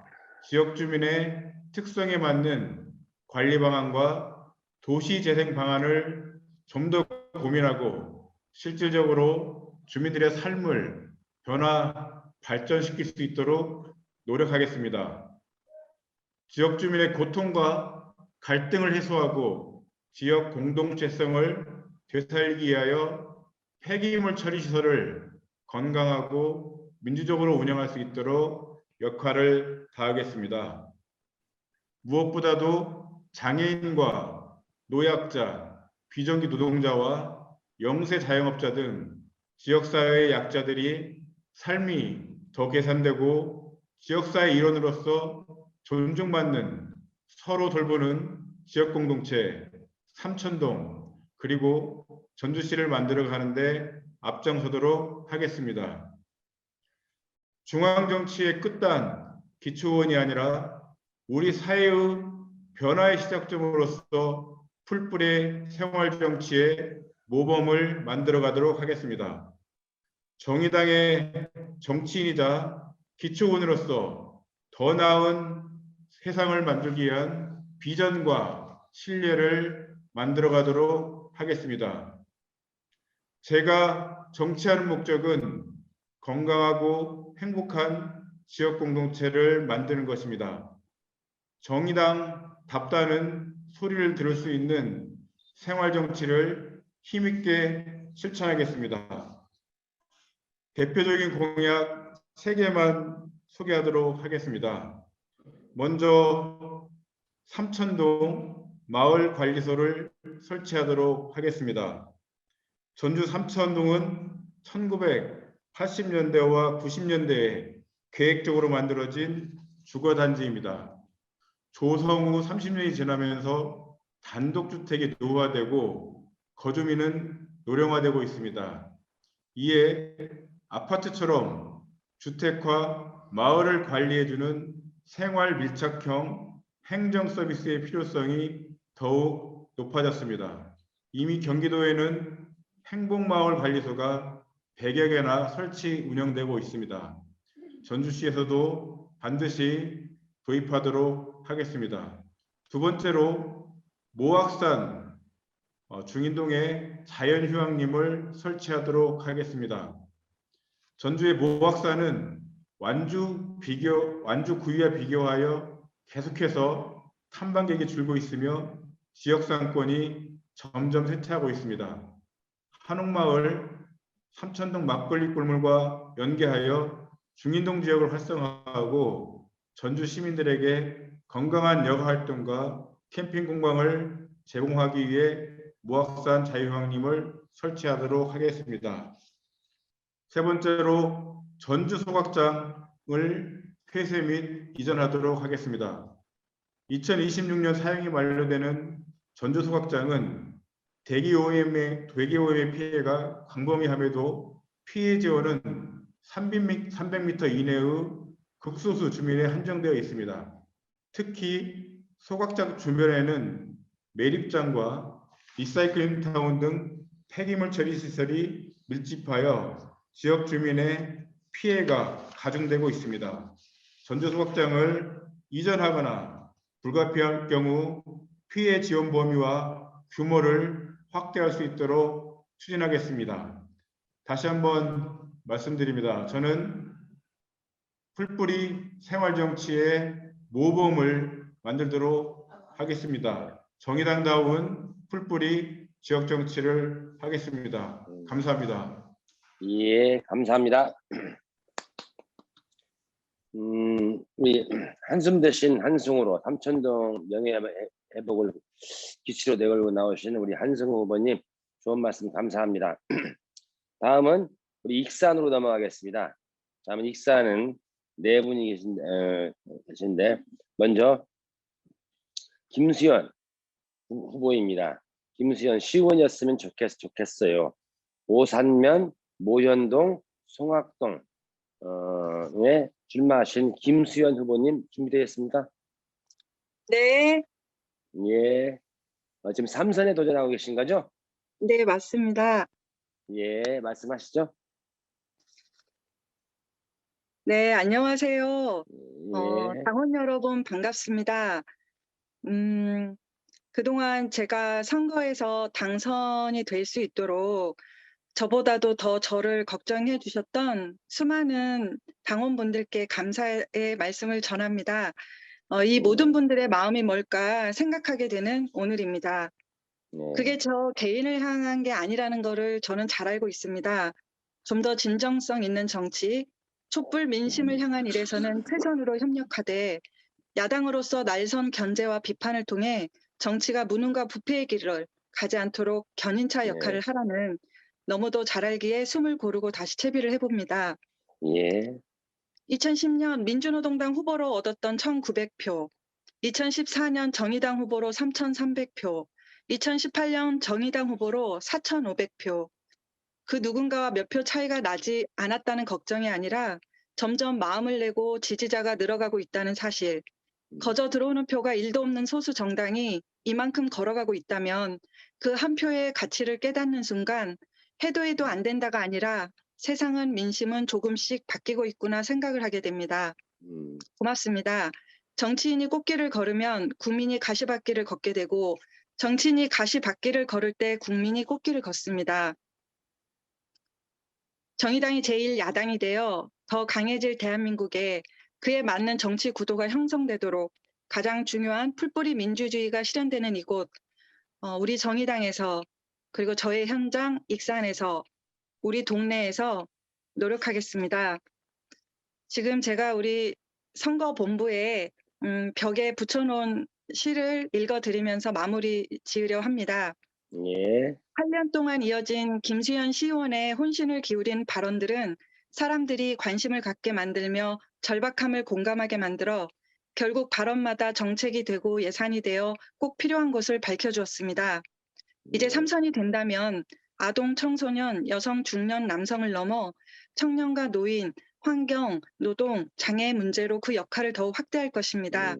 지역 주민의 특성에 맞는 관리 방안과 도시재생 방안을 좀 더 고민하고 실질적으로 주민들의 삶을 발전시킬 수 있도록 노력하겠습니다. 지역 주민의 고통과 갈등을 해소하고 지역 공동체성을 되살리기 위하여 폐기물 처리 시설을 건강하고 민주적으로 운영할 수 있도록 역할을 다하겠습니다. 무엇보다도 장애인과 노약자, 비정규 노동자와 영세 자영업자 등 지역사회의 약자들이 삶이 더 개선되고 지역사회 일원으로서 존중받는 서로 돌보는 지역공동체 삼천동 그리고 전주시를 만들어가는데 앞장서도록 하겠습니다. 중앙정치의 끝단 기초의원이 아니라 우리 사회의 변화의 시작점으로서 풀뿌리 생활정치의 모범을 만들어가도록 하겠습니다. 정의당의 정치인이자 기초의원으로서 더 나은 세상을 만들기 위한 비전과 신뢰를 만들어가도록 하겠습니다. 제가 정치하는 목적은 건강하고 행복한 지역 공동체를 만드는 것입니다. 정의당답다는 소리를 들을 수 있는 생활 정치를 힘있게 실천하겠습니다. 대표적인 공약 3개만 소개하도록 하겠습니다. 먼저 삼천동 마을관리소를 설치하도록 하겠습니다. 전주 삼천동은 1980년대와 90년대에 계획적으로 만들어진 주거단지입니다. 조성 후 30년이 지나면서 단독주택이 노후화되고 거주민은 노령화되고 있습니다. 이에 아파트처럼 주택과 마을을 관리해주는 생활 밀착형 행정 서비스의 필요성이 더욱 높아졌습니다. 이미 경기도에는 행복마을 관리소가 100여 개나 설치 운영되고 있습니다. 전주시에서도 반드시 도입하도록 하겠습니다. 두 번째로 모악산 중인동에 자연휴양림을 설치하도록 하겠습니다. 전주의 모악산은 완주 구유와 비교하여 계속해서 탐방객이 줄고 있으며 지역 상권이 점점 쇠퇴하고 있습니다. 한옥마을, 삼천동 막걸리 꿀물과 연계하여 중인동 지역을 활성화하고 전주 시민들에게 건강한 여가 활동과 캠핑 공간을 제공하기 위해 모악산 자유휴양림을 설치하도록 하겠습니다. 세 번째로 전주 소각장을 폐쇄 및 이전하도록 하겠습니다. 2026년 사용이 만료되는 전주 소각장은 대기오염의 피해가 광범위함에도 피해 지원은 300m 이내의 극소수 주민에 한정되어 있습니다. 특히 소각장 주변에는 매립장과 리사이클링 타운 등 폐기물 처리 시설이 밀집하여 지역 주민의 피해가 가중되고 있습니다. 전주 소각장을 이전하거나 불가피할 경우 피해 지원 범위와 규모를 확대할 수 있도록 추진하겠습니다. 다시 한번 말씀드립니다. 저는 풀뿌리 생활정치의 모범을 만들도록 하겠습니다. 정의당다운 풀뿌리 지역정치를 하겠습니다. 감사합니다. 예, 감사합니다. 우리 한숨 대신 한승으로 삼천동 명예회복을 기치로 내걸고 나오신 우리 한승 후보님 좋은 말씀 감사합니다. 다음은 우리 익산으로 넘어가겠습니다. 다음은 익산은 네 분이 계신데 먼저 김수현 후보입니다. 김수현 시의원이었으면 좋겠어요. 오산면, 모현동, 송악동 에 출마하신 김수현 후보님 준비되셨습니까? 네, 예. 지금 3선에 도전하고 계신 거죠? 네, 맞습니다. 예, 말씀하시죠. 네, 안녕하세요. 예. 당원 여러분 반갑습니다. 그동안 제가 선거에서 당선이 될 수 있도록 저보다도 더 저를 걱정해 주셨던 수많은 당원분들께 감사의 말씀을 전합니다. 이 모든 분들의 마음이 뭘까 생각하게 되는 오늘입니다. 그게 저 개인을 향한 게 아니라는 거를 저는 잘 알고 있습니다. 좀 더 진정성 있는 정치, 촛불 민심을 향한 일에서는 최선으로 협력하되 야당으로서 날선 견제와 비판을 통해 정치가 무능과 부패의 길을 가지 않도록 견인차 역할을 하라는 너무도 잘 알기에 숨을 고르고 다시 채비를 해봅니다. 예. 2010년 민주노동당 후보로 얻었던 1,900표, 2014년 정의당 후보로 3,300표, 2018년 정의당 후보로 4,500표. 그 누군가와 몇 표 차이가 나지 않았다는 걱정이 아니라 점점 마음을 내고 지지자가 늘어가고 있다는 사실, 거저 들어오는 표가 1도 없는 소수 정당이 이만큼 걸어가고 있다면 그 한 표의 가치를 깨닫는 순간 해도 안 된다가 아니라 세상은 민심은 조금씩 바뀌고 있구나 생각을 하게 됩니다. 고맙습니다. 정치인이 꽃길을 걸으면 국민이 가시밭길을 걷게 되고 정치인이 가시밭길을 걸을 때 국민이 꽃길을 걷습니다. 정의당이 제1야당이 되어 더 강해질 대한민국에 그에 맞는 정치 구도가 형성되도록 가장 중요한 풀뿌리 민주주의가 실현되는 이곳, 우리 정의당에서 그리고 저의 현장 익산에서 우리 동네에서 노력하겠습니다. 지금 제가 우리 선거본부에 벽에 붙여놓은 시를 읽어드리면서 마무리 지으려 합니다. 예. 8년 동안 이어진 김수현 시의원의 혼신을 기울인 발언들은 사람들이 관심을 갖게 만들며 절박함을 공감하게 만들어 결국 발언마다 정책이 되고 예산이 되어 꼭 필요한 것을 밝혀주었습니다. 이제 3선이 된다면 아동, 청소년, 여성, 중년, 남성을 넘어 청년과 노인, 환경, 노동, 장애 문제로 그 역할을 더욱 확대할 것입니다.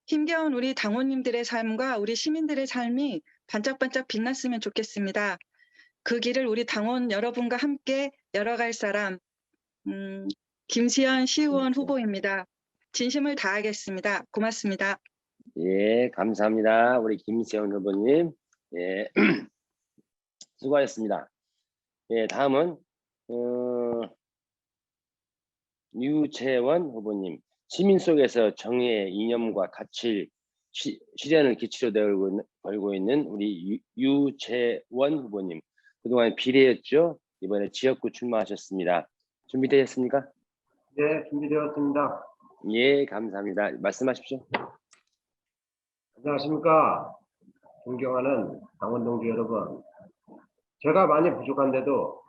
힘겨운 우리 당원님들의 삶과 우리 시민들의 삶이 반짝반짝 빛났으면 좋겠습니다. 그 길을 우리 당원 여러분과 함께 열어갈 사람 김수현 시의원 후보입니다. 진심을 다하겠습니다. 고맙습니다. 예, 감사합니다. 우리 김세훈 후보님. 예, 수고하셨습니다. 예, 다음은 유채원 후보님. 시민 속에서 정의의 이념과 가치 실현을 기치로 걸고 있는 우리 유채원 후보님. 그동안 비례였죠. 이번에 지역구 출마하셨습니다. 준비되셨습니까? 네, 준비되었습니다. 예, 감사합니다. 말씀하십시오. 안녕하십니까. 존경하는 당원 동지 여러분. 제가 많이 부족한데도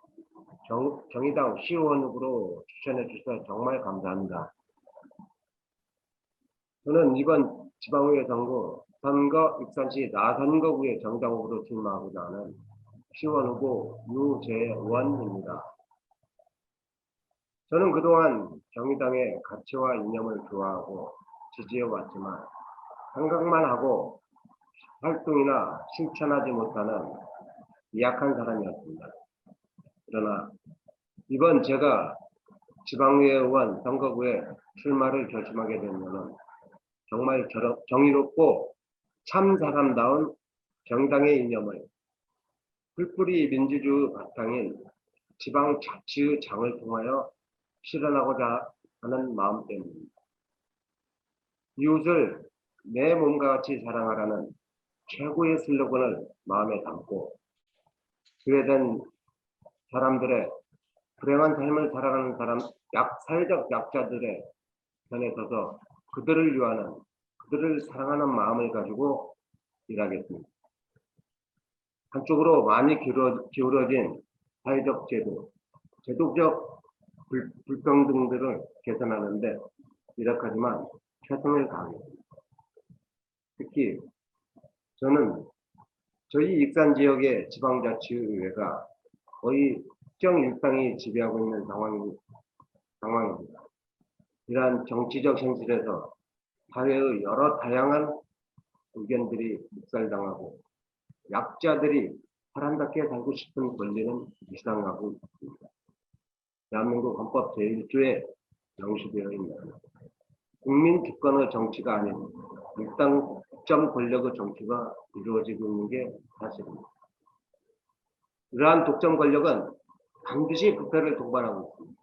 정의당 시의원 후보로 추천해 주셔서 정말 감사합니다. 저는 이번 지방의회 선거 익산시 나선거구의 정당 후보로 출마하고자 하는 시의원 후보 유재원입니다. 저는 그동안 정의당의 가치와 이념을 좋아하고 지지해왔지만 생각만 하고 활동이나 실천하지 못하는 미약한 사람이었습니다. 그러나 이번 제가 지방의회 의원 선거구에 출마를 결심하게 되면 정말 정의롭고 참 사람다운 정당의 이념을 풀뿌리 민주주의 바탕인 지방자치의 장을 통하여 실현하고자 하는 마음 때문입니다. 이웃을 내 몸과 같이 사랑하라는 최고의 슬로건을 마음에 담고 그에 대한 사람들의 불행한 삶을 살아가는 사회적 약자들의 편에 서서 그들을 위하는, 그들을 사랑하는 마음을 가지고 일하겠습니다. 한쪽으로 많이 기울어진 사회적 제도적 불평등들을 개선하는데 노력하지만 최선을 다하겠습니다. 특히 저는 저희 익산 지역의 지방자치의회가 거의 특정 일당이 지배하고 있는 상황입니다. 이러한 정치적 현실에서 사회의 여러 다양한 의견들이 묵살당하고 약자들이 사람답게 살고 싶은 권리는 이상하고 있습니다. 대한민국 헌법 제1조에 명시되어 있는 국민 주권의 정치가 아닌 일당 특정 권력의 정치가 이루어지고 있는 게 사실입니다. 이러한 독점 권력은 반드시 부패를 동반하고 있습니다.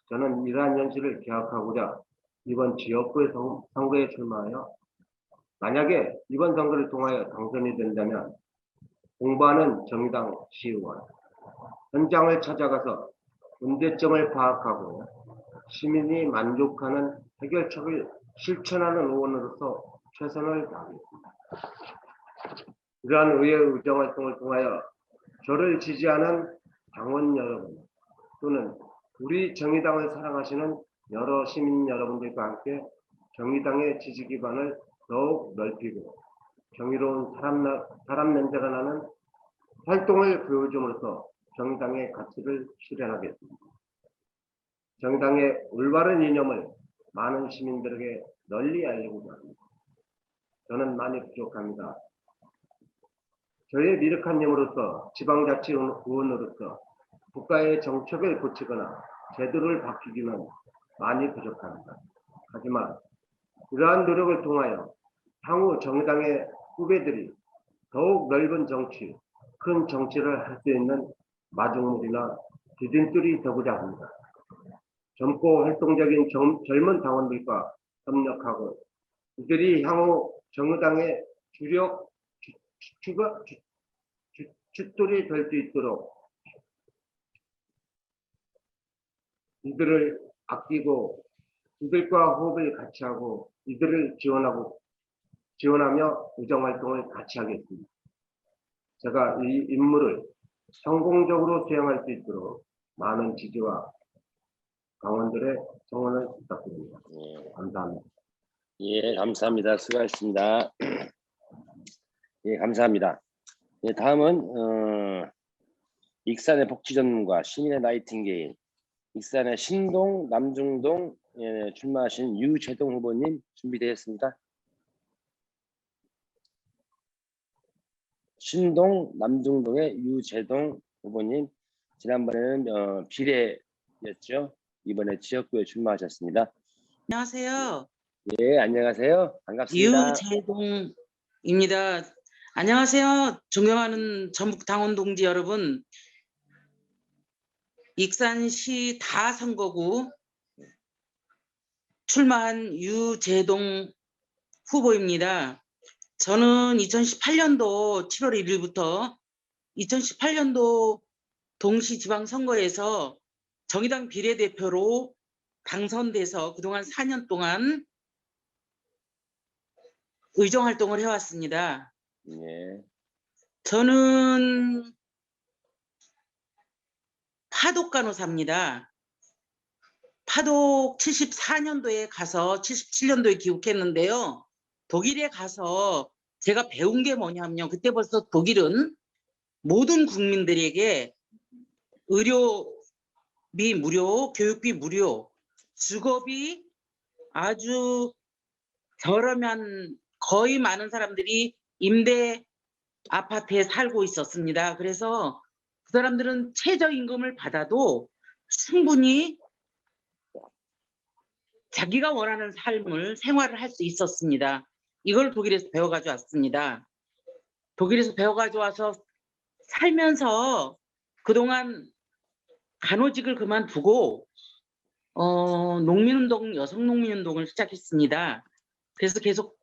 저는 이러한 현실을 개혁하고자 이번 지역구의 선거에 출마하여 만약에 이번 선거를 통하여 당선이 된다면 공부하는 정의당 시의원, 현장을 찾아가서 문제점을 파악하고 시민이 만족하는 해결책을 실천하는 의원으로서 최선을 다하겠습니다. 이러한 의회 의정활동을 통하여 저를 지지하는 당원 여러분 또는 우리 정의당을 사랑하시는 여러 시민 여러분들과 함께 정의당의 지지 기반을 더욱 넓히고 정의로운 사람 냄새가 나는 활동을 보여줌으로써 정의당의 가치를 실현하겠습니다. 정의당의 올바른 이념을 많은 시민들에게 널리 알리고자 합니다. 저는 많이 부족합니다. 저의 미력한 힘으로서 지방자치 의원으로서 국가의 정책을 고치거나 제도를 바뀌기는 많이 부족합니다. 하지만 이러한 노력을 통하여 향후 정의당의 후배들이 더욱 넓은 정치, 큰 정치를 할 수 있는 마중물이나 디딤돌이 되고자 합니다. 젊고 활동적인 젊은 당원들과 협력하고 이들이 향후 정의당의 주력 춧돌이 될 수 있도록 이들을 아끼고 이들과 호흡을 같이 하고 이들을 지원하며 의정활동을 같이 하겠습니다. 제가 이 임무를 성공적으로 수행할 수 있도록 많은 지지와 당원들의 성원을 부탁드립니다. 감사합니다. 예, 감사합니다. 수고하셨습니다. 예, 감사합니다. 예, 다음은 익산의 복지 전문가 시민의 나이팅게일, 익산의 신동, 남중동 출마하신 유재동 후보님 준비되었습니까? 신동, 남중동의 유재동 후보님 지난번에는 비례였죠. 이번에 지역구에 출마하셨습니다. 안녕하세요. 예, 안녕하세요. 반갑습니다. 유재동입니다. 안녕하세요. 존경하는 전북 당원 동지 여러분. 익산시 다선거구 출마한 유재동 후보입니다. 저는 2018년도 7월 1일부터 2018년도 동시지방선거에서 정의당 비례대표로 당선돼서 그동안 4년 동안 의정활동을 해왔습니다. 예. 저는 파독 간호사입니다. 파독 74년도에 가서 77년도에 귀국했는데요. 독일에 가서 제가 배운 게 뭐냐면요. 그때 벌써 독일은 모든 국민들에게 의료비 무료, 교육비 무료, 주거비 아주 저렴한 거의 많은 사람들이 임대 아파트에 살고 있었습니다. 그래서 그 사람들은 최저임금을 받아도 충분히 자기가 원하는 삶을 생활을 할 수 있었습니다. 이걸 독일에서 배워가지고 왔습니다. 독일에서 배워가지고 와서 살면서 그동안 간호직을 그만두고 농민운동, 여성농민운동을 시작했습니다. 그래서 계속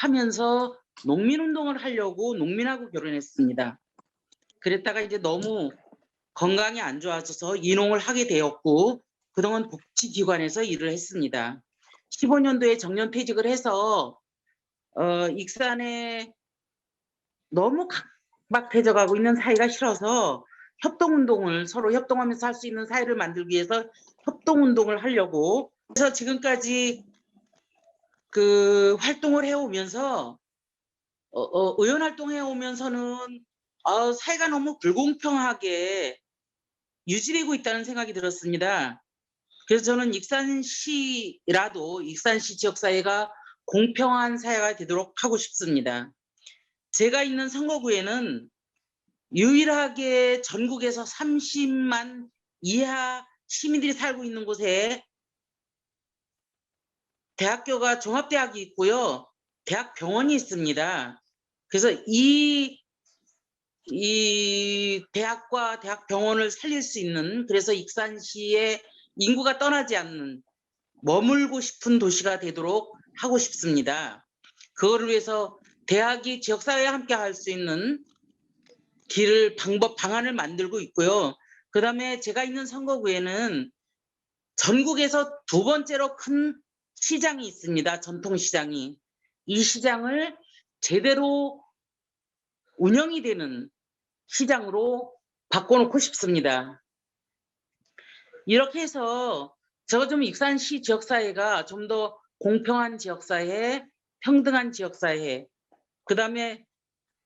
하면서 농민운동을 하려고 농민하고 결혼했습니다. 그랬다가 이제 너무 건강이 안 좋아져서 이농을 하게 되었고 그동안 복지기관에서 일을 했습니다. 15년도에 정년퇴직을 해서 익산에 너무 각박해져 가고 있는 사회가 싫어서 협동운동을 서로 협동하면서 할 수 있는 사회를 만들기 위해서 협동운동을 하려고 그래서 지금까지 그 활동을 해오면서 의원 활동해 오면서는 사회가 너무 불공평하게 유지되고 있다는 생각이 들었습니다. 그래서 저는 익산시라도 익산시 지역사회가 공평한 사회가 되도록 하고 싶습니다. 제가 있는 선거구에는 유일하게 전국에서 30만 이하 시민들이 살고 있는 곳에 대학교가 종합대학이 있고요. 대학병원이 있습니다. 그래서 이 대학과 대학병원을 살릴 수 있는 그래서 익산시의 인구가 떠나지 않는 머물고 싶은 도시가 되도록 하고 싶습니다. 그거를 위해서 대학이 지역사회와 함께 할 수 있는 길을 방안을 만들고 있고요. 그 다음에 제가 있는 선거구에는 전국에서 두 번째로 큰 시장이 있습니다. 전통시장이. 이 시장을 제대로 운영이 되는 시장으로 바꿔놓고 싶습니다. 이렇게 해서 제가 좀 익산시 지역사회가 좀 더 공평한 지역사회, 평등한 지역사회, 그 다음에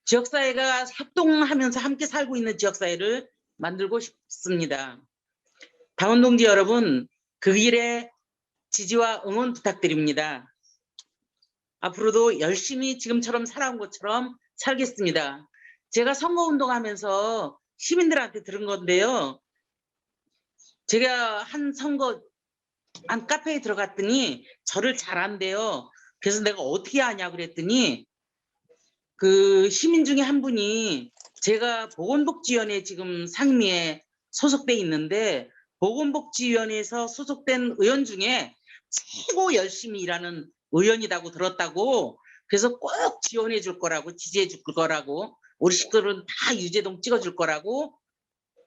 지역사회가 협동하면서 함께 살고 있는 지역사회를 만들고 싶습니다. 당원 동지 여러분, 그 길에 지지와 응원 부탁드립니다. 앞으로도 열심히 지금처럼 살아온 것처럼 살겠습니다. 제가 선거운동하면서 시민들한테 들은 건데요. 제가 한 카페에 들어갔더니 저를 잘 안대요. 그래서 내가 어떻게 아냐 그랬더니 그 시민 중에 한 분이 제가 보건복지위원회 지금 상임위에 소속돼 있는데 보건복지위원회에서 소속된 의원 중에 최고 열심히 일하는 의원이라고 들었다고 그래서 꼭 지원해 줄 거라고 지지해 줄 거라고 우리 식구들은 다 유재동 찍어줄 거라고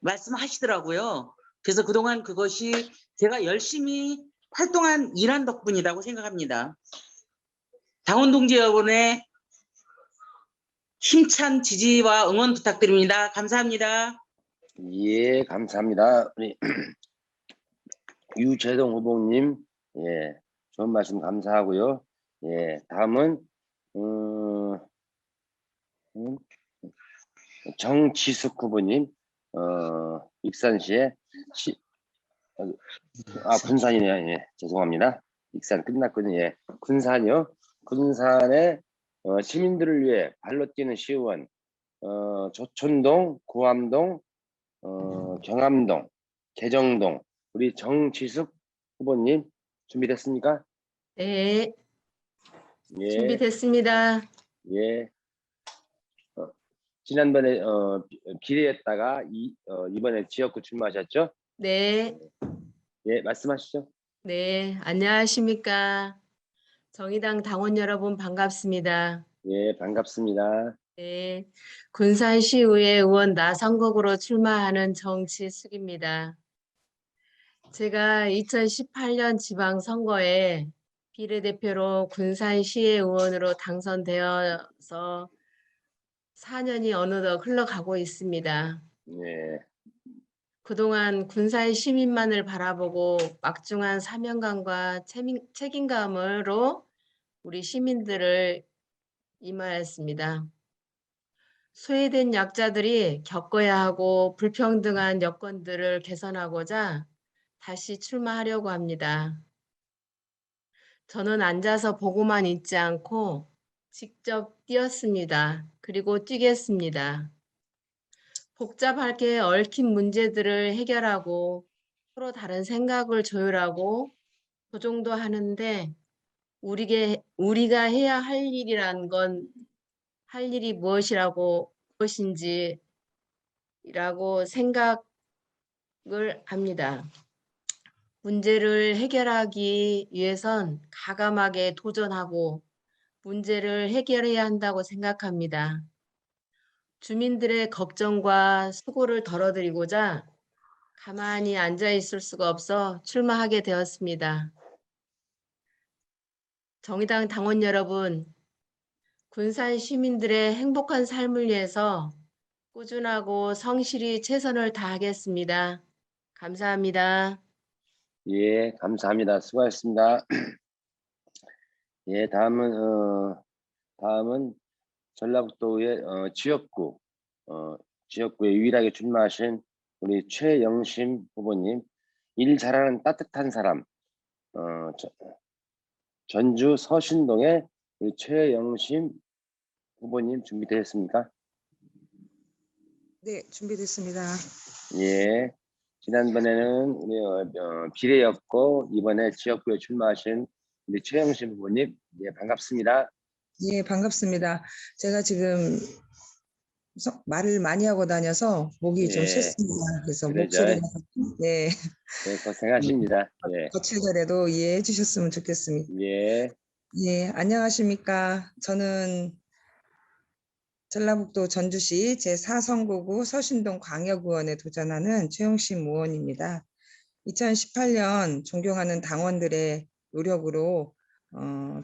말씀하시더라고요. 그래서 그동안 그것이 제가 열심히 활동한 일한 덕분이라고 생각합니다. 당원 동지 여러분의 힘찬 지지와 응원 부탁드립니다. 감사합니다. 예, 감사합니다. 우리 유재동 후보님, 예, 좋은 말씀 감사하고요. 예, 다음은 정지숙 후보님, 익산시에 군산이네요. 예, 죄송합니다. 익산 끝났거든요. 예, 군산이요. 군산의 시민들을 위해 발로 뛰는 시의원, 조촌동, 구암동, 경암동, 개정동 우리 정지숙 후보님 준비됐습니까? 네, 예, 준비됐습니다. 예. 지난번에 비례했다가 이번에 지역구 출마하셨죠? 네, 예, 말씀하시죠. 네, 안녕하십니까. 정의당 당원 여러분 반갑습니다. 예, 반갑습니다. 네, 군산시의회 의원 나선곡으로 출마하는 정지숙입니다. 제가 2018년 지방선거에 비례대표로 군산시의 의원으로 당선되어서 4년이 어느덧 흘러가고 있습니다. 예, 그동안 군산 시민만을 바라보고 막중한 사명감과 책임감으로 우리 시민들을 임하였습니다. 소외된 약자들이 겪어야 하고 불평등한 여건들을 개선하고자 다시 출마하려고 합니다. 저는 앉아서 보고만 있지 않고 직접 뛰었습니다. 그리고 뛰겠습니다. 복잡하게 얽힌 문제들을 해결하고 서로 다른 생각을 조율하고 조정도 하는데 우리가 해야 할 일이란 건 할 일이 무엇인지라고 생각을 합니다. 문제를 해결하기 위해선 과감하게 도전하고 문제를 해결해야 한다고 생각합니다. 주민들의 걱정과 수고를 덜어드리고자 가만히 앉아 있을 수가 없어 출마하게 되었습니다. 정의당 당원 여러분, 군산 시민들의 행복한 삶을 위해서 꾸준하고 성실히 최선을 다하겠습니다. 감사합니다. 예, 감사합니다. 수고하셨습니다. 예, 다음은 전라북도의 지역구에 유일하게 출마하신 우리 최영심 후보님, 일 잘하는 따뜻한 사람, 전주 서신동의 우리 최영심 후보님 준비되셨습니까? 네, 준비됐습니다. 예, 지난번에는 우리 비례였고 이번에 지역구에 출마하신 우리 최영심 후보님, 예, 반갑습니다. 예, 반갑습니다. 제가 지금 말을 많이 하고 다녀서 목이 좀 예, 샜습니다. 그래서 그러죠. 목소리가 네, 네, 고생하십니다. 예, 거칠더라도 이해해 주셨으면 좋겠습니다. 예, 예, 안녕하십니까. 저는 전라북도 전주시 제4선거구 서신동 광역의원에 도전하는 최영심 의원입니다. 2018년 존경하는 당원들의 노력으로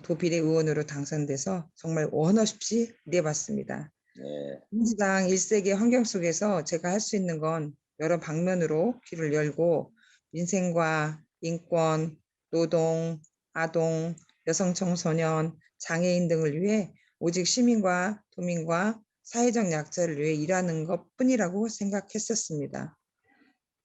도비례 의원으로 당선돼서 정말 원 없이 일해봤습니다. 네, 민주당 1세기 환경 속에서 제가 할 수 있는 건 여러 방면으로 귀를 열고 민생과 인권, 노동, 아동, 여성 청소년, 장애인 등을 위해 오직 시민과 도민과 사회적 약자를 위해 일하는 것뿐이라고 생각했었습니다.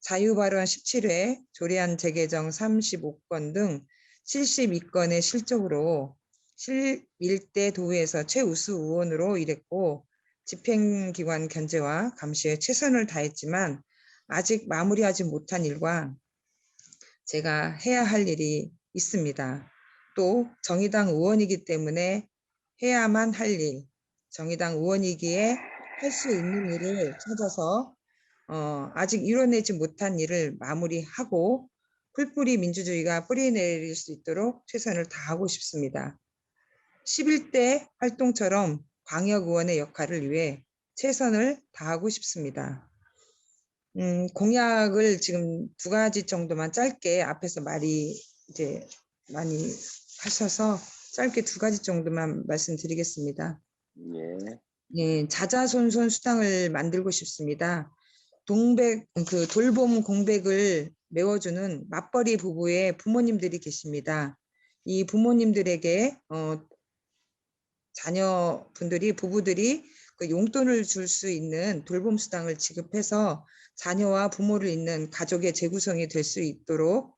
자유발언 17회, 조례안 재개정 35건 등 72건의 실적으로 실일대 도의회에서 최우수 의원으로 일했고 집행기관 견제와 감시에 최선을 다했지만 아직 마무리하지 못한 일과 제가 해야 할 일이 있습니다. 또 정의당 의원이기 때문에 해야만 할 일, 정의당 의원이기에 할 수 있는 일을 찾아서 아직 이뤄내지 못한 일을 마무리하고 풀뿌리 민주주의가 뿌리내릴 수 있도록 최선을 다하고 싶습니다. 11대 활동처럼 광역의원의 역할을 위해 최선을 다하고 싶습니다. 공약을 지금 2가지 정도만 짧게 앞에서 말이 이제 많이 하셔서 짧게 2가지 정도만 말씀드리겠습니다. 예, 예, 자자손손 수당을 만들고 싶습니다. 돌봄 공백을 메워주는 맞벌이 부부의 부모님들이 계십니다. 이 부모님들에게 부부들이 그 용돈을 줄 수 있는 돌봄 수당을 지급해서 자녀와 부모를 잇는 가족의 재구성이 될 수 있도록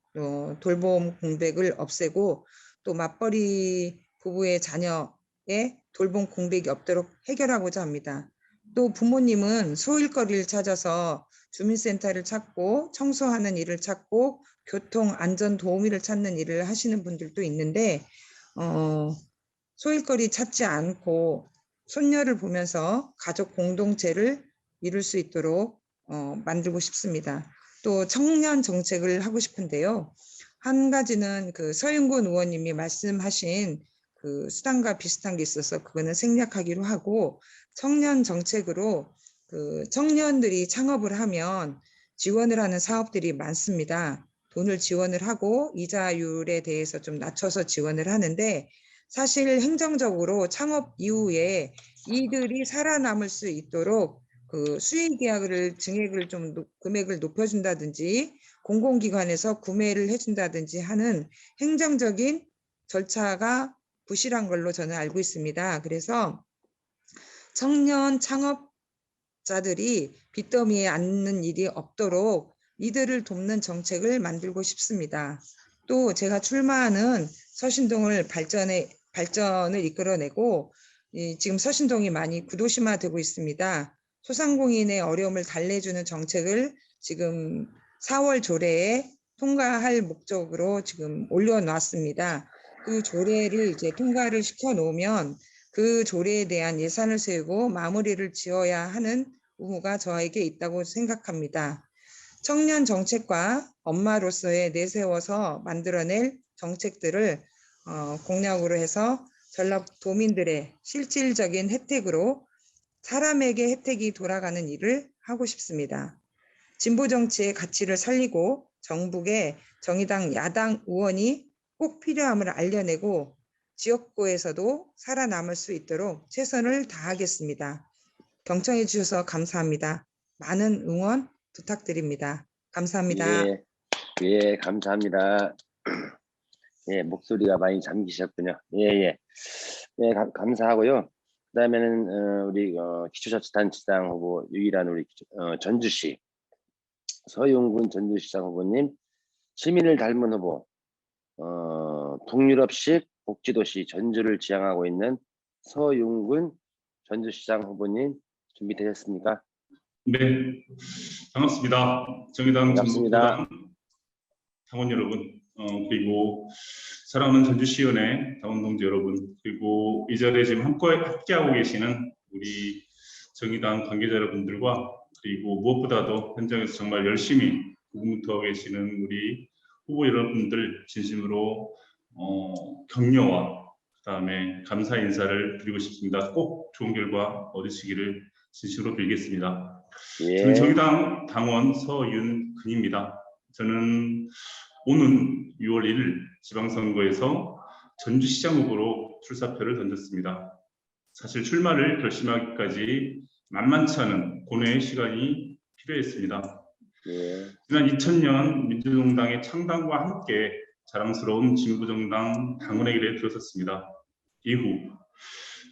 돌봄 공백을 없애고 또 맞벌이 부부의 자녀의 돌봄 공백이 없도록 해결하고자 합니다. 또 부모님은 소일거리를 찾아서 주민센터를 찾고 청소하는 일을 찾고 교통 안전 도우미를 찾는 일을 하시는 분들도 있는데 소일거리 찾지 않고 손녀를 보면서 가족 공동체를 이룰 수 있도록 만들고 싶습니다. 또 청년 정책을 하고 싶은데요. 한 가지는 그 서윤곤 의원님이 말씀하신 그 수당과 비슷한 게 있어서 그거는 생략하기로 하고, 청년 정책으로 그 청년들이 창업을 하면 지원을 하는 사업들이 많습니다. 돈을 지원을 하고 이자율에 대해서 좀 낮춰서 지원을 하는데, 사실 행정적으로 창업 이후에 이들이 살아남을 수 있도록 그 수익계약을 증액을 좀 금액을 높여준다든지 공공기관에서 구매를 해준다든지 하는 행정적인 절차가 부실한 걸로 저는 알고 있습니다. 그래서 청년 창업자들이 빚더미에 앉는 일이 없도록 이들을 돕는 정책을 만들고 싶습니다. 또 제가 출마하는 서신동을 발전을 이끌어내고 지금 서신동이 많이 구도심화되고 있습니다. 소상공인의 어려움을 달래주는 정책을 지금 4월 조례에 통과할 목적으로 지금 올려놨습니다. 그 조례를 이제 통과를 시켜 놓으면 그 조례에 대한 예산을 세우고 마무리를 지어야 하는 의무가 저에게 있다고 생각합니다. 청년 정책과 엄마로서의 내세워서 만들어낼 정책들을 공약으로 해서 전라도민들의 실질적인 혜택으로 사람에게 혜택이 돌아가는 일을 하고 싶습니다. 진보 정치의 가치를 살리고 정북의 정의당 야당 의원이 꼭 필요함을 알려내고 지역구에서도 살아남을 수 있도록 최선을 다하겠습니다. 경청해 주셔서 감사합니다. 많은 응원 부탁드립니다. 감사합니다. 예, 감사합니다. 예, 목소리가 많이 잠기셨군요. 예, 감사하고요. 그다음에는 우리 기초자치단체장 후보 유일한 우리 전주시 서윤군 전주시장 후보님, 시민을 닮은 후보, 북유럽식 복지도시 전주를 지향하고 있는 서윤군 전주시장 후보님 준비되셨습니까? 네, 반갑습니다. 정의당 전북부당 당원 여러분, 그리고 사랑하는 전주시의원의 당원 동지 여러분, 그리고 이 자리에 지금 함께하고 계시는 우리 정의당 관계자 여러분들과, 그리고 무엇보다도 현장에서 정말 열심히 고군분투하고 계시는 우리 후보 여러분들 진심으로 격려와 그다음에 감사 인사를 드리고 싶습니다. 꼭 좋은 결과 얻으시기를 진심으로 빌겠습니다. 저는 정의당 당원 서윤근입니다. 저는 오는 6월 1일 지방선거에서 전주시장 후보로 출사표를 던졌습니다. 사실 출마를 결심하기까지 만만치 않은 고뇌의 시간이 필요했습니다. 지난 2000년 민주정당의 창당과 함께 자랑스러운 진보정당 당원의 길에 들어섰습니다. 이후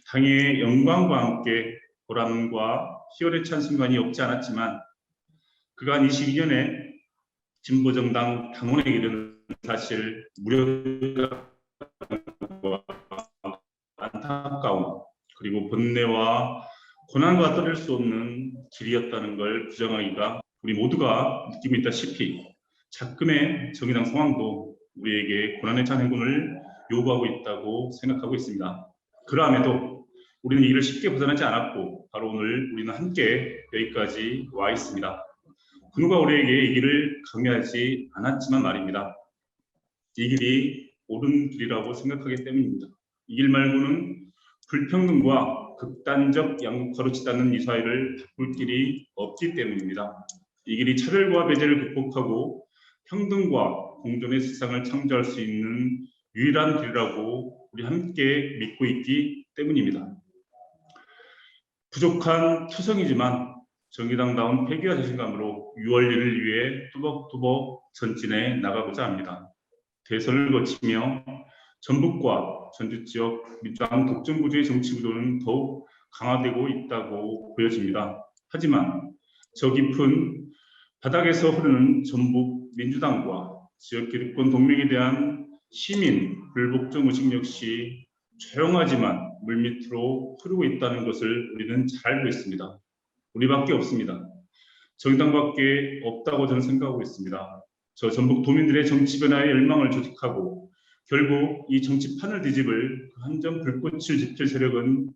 당의 영광과 함께 보람과 희열에 찬 순간이 없지 않았지만, 그간 22년의 진보정당 당원의 길은 사실 무력감과 안타까움, 그리고 번뇌와 고난과 떠날 수 없는 길이었다는 걸 부정하기가 우리 모두가 느끼고 있다시피 작금의 정의당 상황도 우리에게 고난에 찬 행군을 요구하고 있다고 생각하고 있습니다. 그러함에도 우리는 이 길을 쉽게 벗어나지 않았고 바로 오늘 우리는 함께 여기까지 와 있습니다. 그 누가 우리에게 이 길을 강요하지 않았지만 말입니다. 이 길이 옳은 길이라고 생각하기 때문입니다. 이 길 말고는 불평등과 극단적 양극화로 치닫는 이 사회를 바꿀 길이 없기 때문입니다. 이 길이 차별과 배제를 극복하고 평등과 공존의 세상을 창조할 수 있는 유일한 길이라고 우리 함께 믿고 있기 때문입니다. 부족한 투성이지만 정의당다운 패기와 자신감으로 6월 1일 위해 뚜벅뚜벅 전진해 나가고자 합니다. 대선을 거치며 전북과 전주 지역 민주당 독점 구조의 정치 구도는 더욱 강화되고 있다고 보여집니다. 하지만 저 깊은 바닥에서 흐르는 전북 민주당과 지역 기득권 동맹에 대한 시민 불복종 의식 역시 조용하지만 물밑으로 흐르고 있다는 것을 우리는 잘 알고 있습니다. 우리밖에 없습니다. 정의당밖에 없다고 저는 생각하고 있습니다. 저 전북 도민들의 정치 변화의 열망을 조직하고 결국 이 정치판을 뒤집을 그 한 점 불꽃을 지필 세력은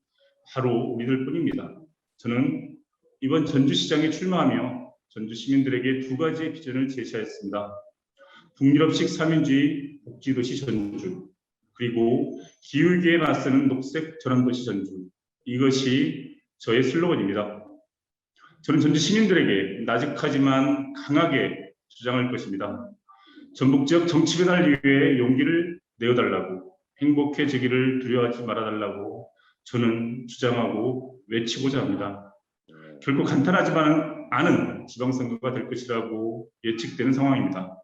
바로 우리들 뿐입니다. 저는 이번 전주시장에 출마하며 전주 시민들에게 두 가지의 비전을 제시하였습니다. 북유럽식 3인주의 복지도시 전주, 그리고 기후위기에 맞서는 녹색 전환도시 전주. 이것이 저의 슬로건입니다. 저는 전주 시민들에게 나직하지만 강하게 주장할 것입니다. 전북 지역 정치 변화를 위해 용기를 내어달라고, 행복해지기를 두려워하지 말아달라고 저는 주장하고 외치고자 합니다. 결국 간단하지만 않은 지방선거가 될 것이라고 예측되는 상황입니다.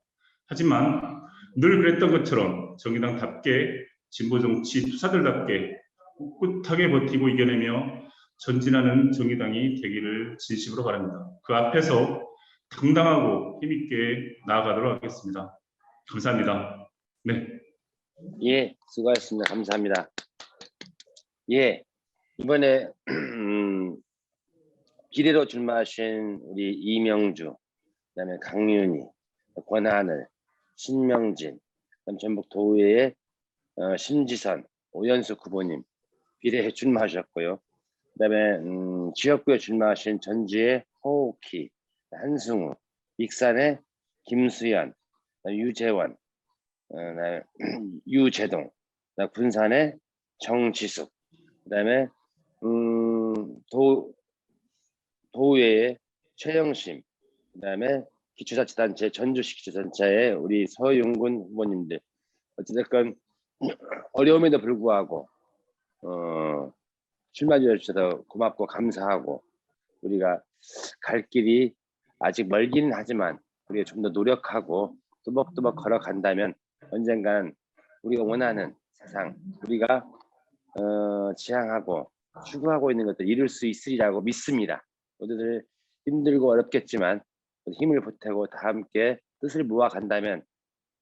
하지만 늘 그랬던 것처럼 정의당답게 진보정치 투사들답게 꿋꿋하게 버티고 이겨내며 전진하는 정의당이 되기를 진심으로 바랍니다. 그 앞에서 당당하고 힘있게 나아가도록 하겠습니다. 감사합니다. 네. 예, 수고하셨습니다. 감사합니다. 예, 이번에 비례로 출마하신 우리 이명주, 그다음에 강윤희, 권하늘, 신명진, 그다음 전북 도의회의 심지선, 오연숙 후보님 비례에 출마하셨고요. 그다음에 지역구에 출마하신 전주의 허옥희, 한승우, 익산의 김수연, 유재원, 유재동, 군산의 정지숙, 그다음에 도의회의 최영심, 그다음에 기초자치단체 전주시 기초자치단체의 우리 서윤군 후보님들, 어찌됐건 어려움에도 불구하고 출마해 주셔서 고맙고 감사하고, 우리가 갈 길이 아직 멀기는 하지만 우리가 좀 더 노력하고 뚜벅뚜벅 걸어간다면 언젠간 우리가 원하는 세상, 우리가 지향하고 추구하고 있는 것들 이룰 수 있으리라고 믿습니다. 모두들 힘들고 어렵겠지만 힘을 보태고 다 함께 뜻을 모아 간다면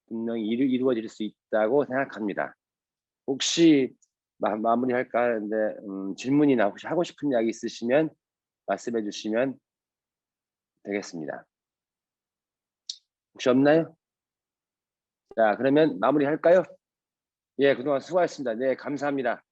분명히 이루어질 수 있다고 생각합니다. 혹시 마무리할까 하는데 질문이나 혹시 하고 싶은 이야기 있으시면 말씀해 주시면 되겠습니다. 혹시 없나요? 자, 그러면 마무리할까요? 예, 그동안 수고하셨습니다. 네, 감사합니다.